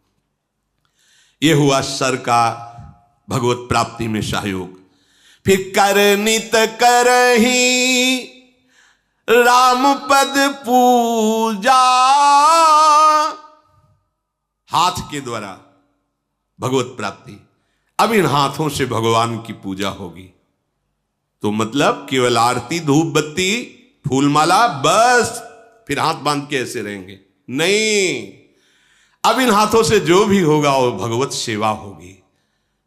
यह हुआ सर का भगवत प्राप्ति में सहयोग। फिर कर नित करही राम पद पूजा। हाथ के द्वारा भगवत प्राप्ति। अब इन हाथों से भगवान की पूजा होगी तो मतलब केवल आरती, धूप बत्ती, फूलमाला, बस फिर हाथ बांध के ऐसे रहेंगे? नहीं, अब इन हाथों से जो भी होगा वो भगवत सेवा होगी।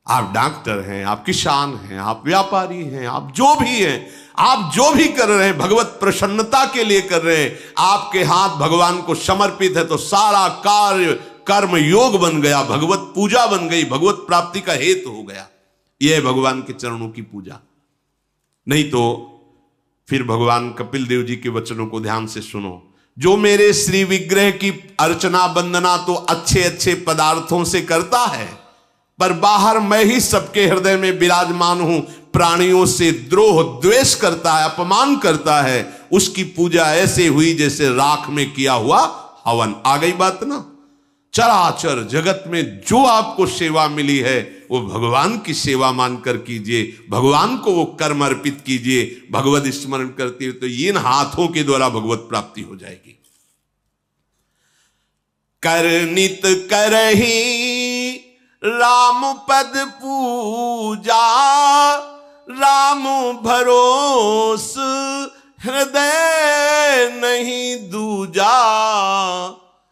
आप डॉक्टर हैं, आप किसान हैं, आप व्यापारी हैं, आप जो भी हैं, आप जो भी कर रहे हैं भगवत प्रसन्नता के लिए कर रहे हैं। आपके हाथ भगवान को समर्पित है तो सारा कार्य कर्म योग बन गया, भगवत पूजा बन गई, भगवत प्राप्ति का हेतु हो गया। यह है भगवान के चरणों की पूजा। नहीं तो फिर भगवान कपिल देव जी के वचनों को ध्यान से सुनो। जो मेरे श्री विग्रह की अर्चना वंदना तो अच्छे अच्छे पदार्थों से करता है, पर बाहर मैं ही सबके हृदय में विराजमान हूं, प्राणियों से द्रोह द्वेष करता है, अपमान करता है, उसकी पूजा ऐसे हुई जैसे राख में किया हुआ हवन। आ गई बात ना? चराचर जगत में जो आपको सेवा मिली है वो भगवान की सेवा मानकर कीजिए, भगवान को वो कर्म अर्पित कीजिए, भगवत स्मरण करते हुए, तो इन हाथों के द्वारा भगवत प्राप्ति हो जाएगी। कर नित करही राम पद पूजा, राम भरोस हृदय नहीं दूजा।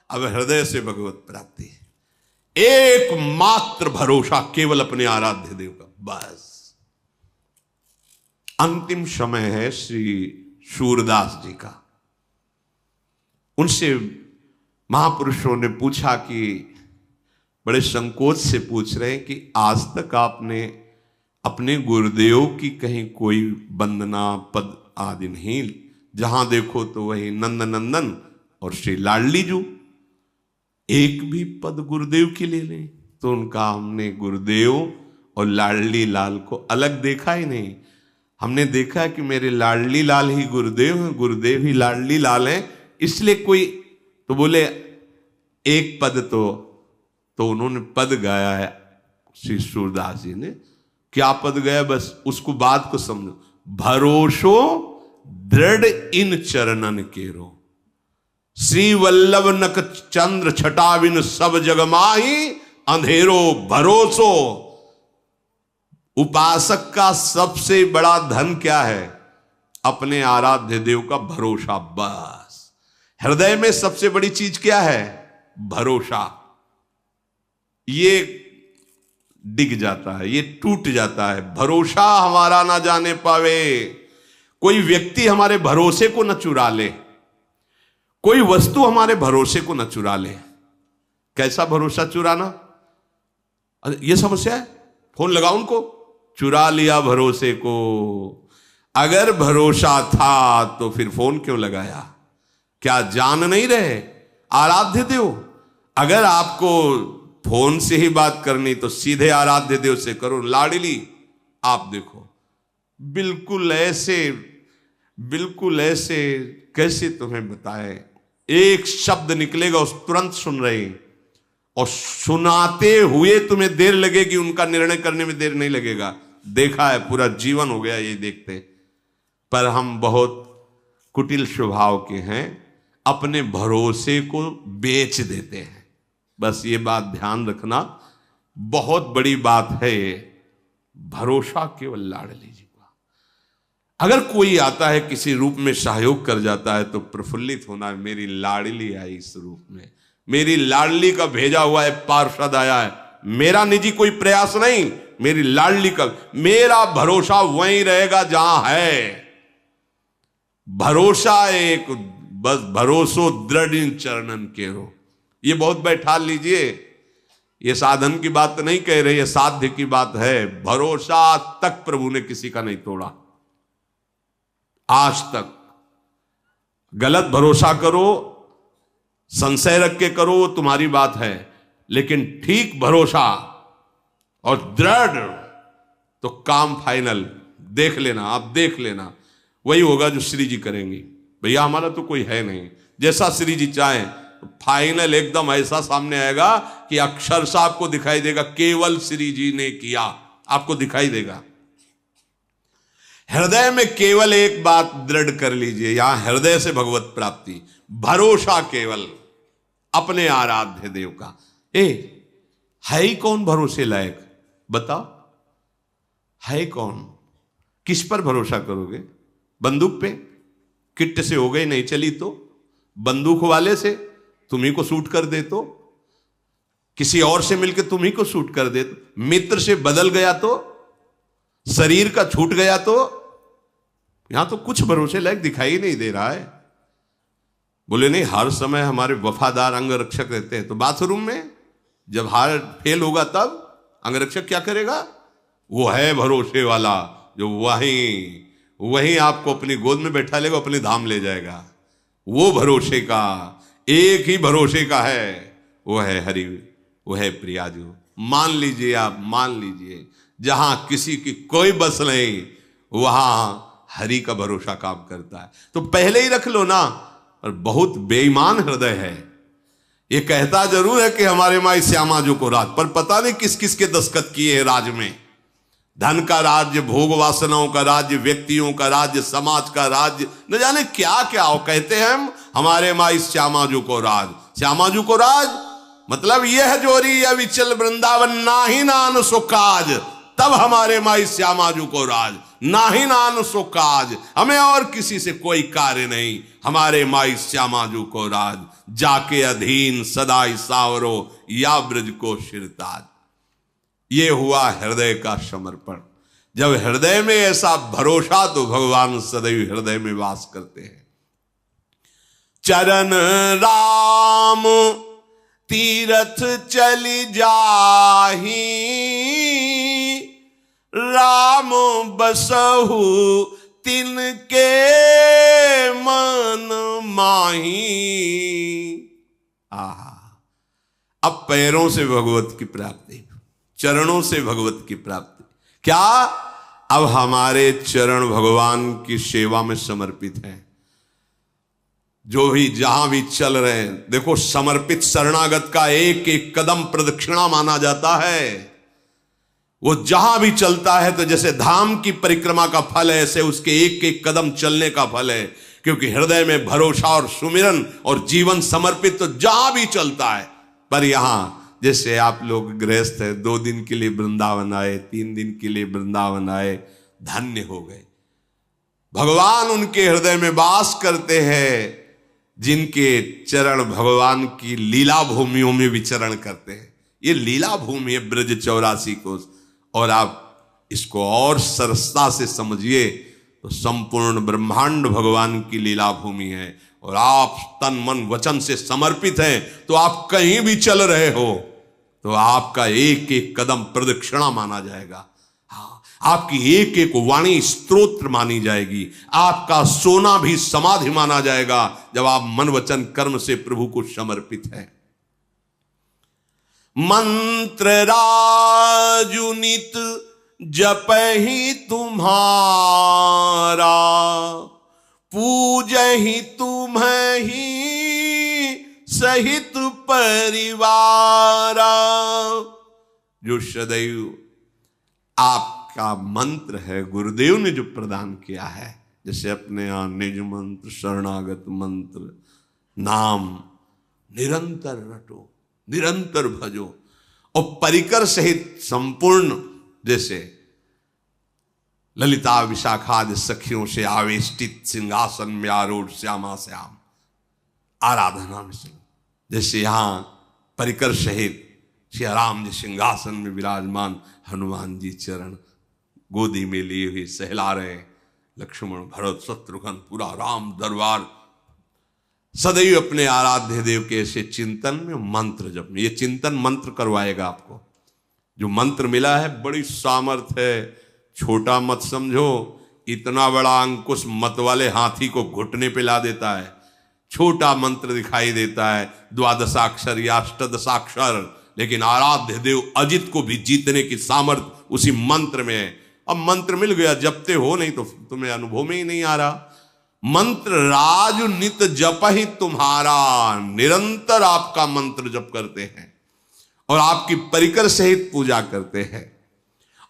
अब हृदय से भगवत प्राप्ति, एकमात्र भरोसा केवल अपने आराध्य देव का, बस। अंतिम समय है श्री सूरदास जी का। उनसे महापुरुषों ने पूछा कि बड़े संकोच से पूछ रहे हैं कि आज तक आपने अपने गुरुदेव की कहीं कोई वंदना पद आदि नहीं, जहां देखो तो वही नंद नंदन और श्री लाडली जू, एक भी पद गुरुदेव की ले लें तो उनका हमने गुरुदेव और लाडली लाल को अलग देखा ही नहीं। हमने देखा कि मेरे लाडली लाल ही गुरुदेव हैं, गुरुदेव ही लाडली लाल हैं, इसलिए कोई तो बोले एक पद तो उन्होंने पद गाया है श्री सूरदास जी ने। क्या पद गया? बस उसको बात को समझो। भरोसो दृढ़ इन चरणन केरो, श्री वल्लभ नक चंद्र छटाविन सब जग माही, अंधेरो भरोसो। उपासक का सबसे बड़ा धन क्या है? अपने आराध्य देव का भरोसा, बस। हृदय में सबसे बड़ी चीज क्या है? भरोसा। ये डिग जाता है, ये टूट जाता है, भरोसा हमारा ना जाने पावे। कोई व्यक्ति हमारे भरोसे को न चुरा ले, कोई वस्तु हमारे भरोसे को न चुरा ले। कैसा भरोसा चुराना? यह समस्या है। फोन लगाओ उनको, चुरा लिया भरोसे को। अगर भरोसा था तो फिर फोन क्यों लगाया? क्या जान नहीं रहे आराध्य देव? अगर आपको फोन से ही बात करनी तो सीधे आराध्य देव से करो। लाडली आप देखो, बिल्कुल ऐसे कैसे तुम्हें बताएं, एक शब्द निकलेगा उस तुरंत सुन रहे, और सुनाते हुए तुम्हें देर लगेगी, उनका निर्णय करने में देर नहीं लगेगा। देखा है, पूरा जीवन हो गया ये देखते। पर हम बहुत कुटिल स्वभाव के हैं, अपने भरोसे को बेच देते हैं। बस ये बात ध्यान रखना, बहुत बड़ी बात है ये। भरोसा केवल लाडली जी का। अगर कोई आता है किसी रूप में सहयोग कर जाता है तो प्रफुल्लित होना है, मेरी लाडली आई इस रूप में, मेरी लाडली का भेजा हुआ है पार्षद आया है। मेरा निजी कोई प्रयास नहीं, मेरी लाडली का। मेरा भरोसा वहीं रहेगा जहां है। भरोसा एक बस भरोसो दृढ़ चरणन केरो। ये बहुत बैठा लीजिए, ये साधन की बात नहीं कह रही है, साध्य की बात है। भरोसा आज तक प्रभु ने किसी का नहीं तोड़ा, आज तक। गलत भरोसा करो, संशय रख के करो, वो तुम्हारी बात है, लेकिन ठीक भरोसा और दृढ़ तो काम फाइनल। देख लेना, आप देख लेना, वही होगा जो श्री जी करेंगी। भैया हमारा तो कोई है नहीं, जैसा श्री जी चाहें फाइनल एकदम ऐसा सामने आएगा कि अक्षरशः आपको दिखाई देगा केवल श्री जी ने किया, आपको दिखाई देगा। हृदय में केवल एक बात दृढ़ कर लीजिए, यहां हृदय से भगवत प्राप्ति, भरोसा केवल अपने आराध्य देव का। है ही कौन भरोसे लायक? बताओ, है कौन? किस पर भरोसा करोगे? बंदूक पे? किट से हो गई नहीं चली तो? बंदूक वाले से तुम्ही को शूट कर दे तो? किसी और से मिलकर तुम्ही को शूट कर दे तो? मित्र से बदल गया तो? शरीर का छूट गया तो? यहां तो कुछ भरोसे लायक दिखाई नहीं दे रहा है। बोले नहीं, हर समय हमारे वफादार अंगरक्षक रहते हैं, तो बाथरूम में जब हार्ट फेल होगा तब अंगरक्षक क्या करेगा? वो है भरोसे वाला जो वहीं आपको अपनी गोद में बैठा लेगा, अपने धाम ले जाएगा। वो भरोसे का, एक ही भरोसे का है, वो है हरि, वो है प्रियाजू। मान लीजिए, आप मान लीजिए, जहां किसी की कोई बस नहीं वहां हरि का भरोसा काम करता है। तो पहले ही रख लो ना। और बहुत बेईमान हृदय है, ये कहता जरूर है कि हमारे माई श्यामा जी को राज, पर पता नहीं किस किस के दस्तखत किए हैं राज में। धन का राज्य, भोग वासनाओं का राज्य, व्यक्तियों का राज्य, समाज का राज्य, न जाने क्या क्या हो। कहते हैं हम हमारे माई श्यामा जी को राज। श्यामा जी को राज मतलब यह जोरी अविचल वृंदावन नाही नान सो काज, तब हमारे माई श्यामा जी को राज। नाही नान सो काज, हमें और किसी से कोई कार्य नहीं, हमारे माई श्यामा जी को राज। जाके अधीन सदाई सावरो या ब्रज को शिरताज। ये हुआ हृदय का समर्पण। जब हृदय में ऐसा भरोसा, तो भगवान सदैव हृदय में वास करते हैं। चरण राम तीरथ चली जाही, राम बसहु तिनके मन माही। अब पैरों से भगवत की प्राप्ति, चरणों से भगवत की प्राप्ति। क्या? अब हमारे चरण भगवान की सेवा में समर्पित हैं। जो भी जहां भी चल रहे हैं, देखो समर्पित शरणागत का एक एक कदम प्रदक्षिणा माना जाता है। वो जहां भी चलता है तो जैसे धाम की परिक्रमा का फल है, ऐसे उसके एक एक कदम चलने का फल है। क्योंकि हृदय में भरोसा और सुमिरन और जीवन समर्पित तो जहां भी चलता है। पर यहां जैसे आप लोग गृहस्थ है, 2 दिन के लिए वृंदावन आए, 3 दिन के लिए वृंदावन आए, धन्य हो गए। भगवान उनके हृदय में वास करते हैं जिनके चरण भगवान की लीला भूमियों में विचरण करते हैं। ये लीला भूमि है ब्रज 84 कोस। और आप इसको और सरसता से समझिए तो संपूर्ण ब्रह्मांड भगवान की लीला भूमि है। और आप तन मन वचन से समर्पित हैं तो आप कहीं भी चल रहे हो तो आपका एक एक कदम प्रदक्षिणा माना जाएगा। हाँ, आपकी एक एक वाणी स्तोत्र मानी जाएगी। आपका सोना भी समाधि माना जाएगा जब आप मन वचन कर्म से प्रभु को समर्पित है। मंत्र राजुनित जपहि तुम्हारा, पूजहि तुम्हि सहित परिवारा। जो सदैव आपका मंत्र है, गुरुदेव ने जो प्रदान किया है, जैसे अपने यहाँ निज मंत्र, शरणागत मंत्र, नाम निरंतर रटो, निरंतर भजो, और परिकर सहित संपूर्ण, जैसे ललिता विशाखादि सखियों से आवेष्टित सिंहासन में आरूढ़ श्यामा श्याम आराधना में, जैसे यहां परिकर सहित श्री राम जी सिंहासन में विराजमान, हनुमान जी चरण गोदी में लिए हुए सहला रहे, लक्ष्मण भरत शत्रुघ्न पूरा राम दरबार सदैव अपने आराध्य देव के ऐसे चिंतन में, मंत्र जप में। ये चिंतन मंत्र करवाएगा आपको। जो मंत्र मिला है बड़ी सामर्थ्य है, छोटा मत समझो। इतना बड़ा अंकुश मत वाले हाथी को घुटने पे ला देता है। छोटा मंत्र दिखाई देता है, द्वादशाक्षर या अष्टदशाक्षर, लेकिन आराध्य देव अजित को भी जीतने की सामर्थ्य उसी मंत्र में है। अब मंत्र मिल गया, जपते हो, नहीं तो तुम्हें अनुभव में ही नहीं आ रहा। मंत्र राज नित जप ही तुम्हारा, निरंतर आपका मंत्र जप करते हैं और आपकी परिकर सहित पूजा करते हैं।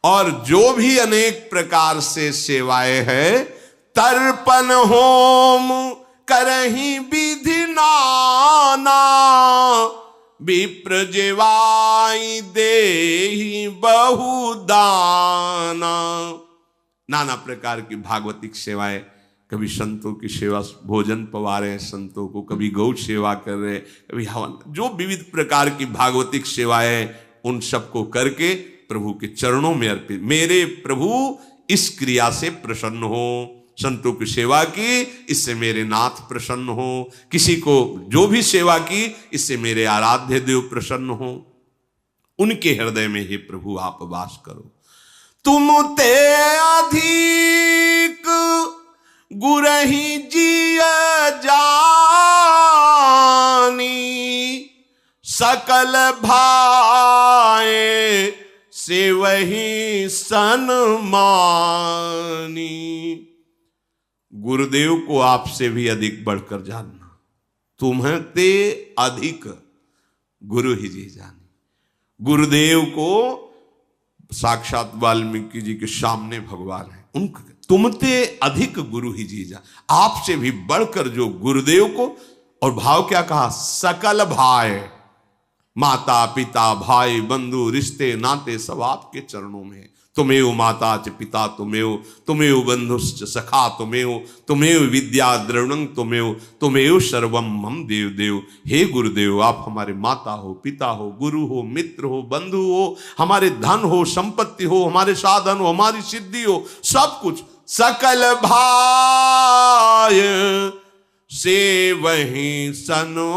और जो भी अनेक प्रकार से सेवाएं हैं, तर्पण होम करहि विधि नाना, विप्र जेवाई देहि बहुदाना। नाना प्रकार की भागवतिक सेवाएं, कभी संतों की सेवा, भोजन पवा रहे हैं संतों को, कभी गौ सेवा कर रहे, कभी हवन, जो विविध प्रकार की भागवतिक सेवाएं, उन सबको करके प्रभु के चरणों में अर्पित। मेरे प्रभु इस क्रिया से प्रसन्न हो, संतों की सेवा की, इससे मेरे नाथ प्रसन्न हो। किसी को जो भी सेवा की, इससे मेरे आराध्य देव प्रसन्न हो। उनके हृदय में ही प्रभु आप वास करो। तुम ते अधिक गुरहि जिय जानी, सकल भाए से वही सन्मानी। गुरुदेव को आपसे भी अधिक बढ़कर जानना। तुम्हें ते अधिक गुरु ही जी जानी। गुरुदेव को साक्षात वाल्मीकि जी के सामने भगवान है, उनको तुमते अधिक गुरु ही जी जा, आपसे भी बढ़कर जो गुरुदेव को, और भाव क्या कहा, सकल भाई, माता पिता भाई बंधु रिश्ते नाते सब आपके चरणों में। तुमेव माता च पिता तुमेव, तुमेव बंधुश्च सखा तुमेव, तुमेव विद्या द्रविणं तुमेव, तुमेव सर्वम मम देव देव। हे गुरुदेव, आप हमारे माता हो, पिता हो, गुरु हो, मित्र हो, बंधु हो, हमारे धन हो, संपत्ति हो, हमारे साधन हो, हमारी सिद्धि हो, सब कुछ। सकल भाय से वही सनुमानी।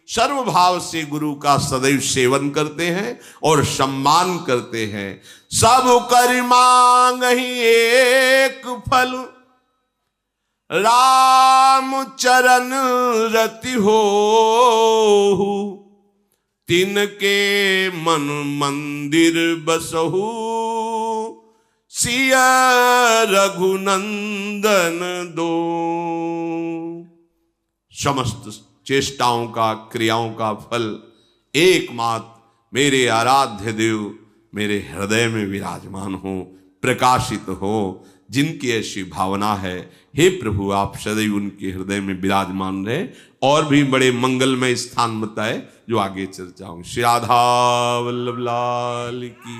सर्वभाव से गुरु का सदैव सेवन करते हैं और सम्मान करते हैं। सब कर मांग ही एक फल, राम चरण रति हो, तिनके मन मंदिर बसहु, सिय रघुनंदन दो। समस्त चेष्टाओं का, क्रियाओं का फल एकमात्र मेरे आराध्य देव मेरे हृदय में विराजमान हो, प्रकाशित हो। जिनकी ऐसी भावना है, हे प्रभु आप सदैव उनके हृदय में विराजमान रहे। और भी बड़े मंगलमय स्थान बताए जो आगे चर्चा होंगे। श्री राधा वल्लभ लाल की।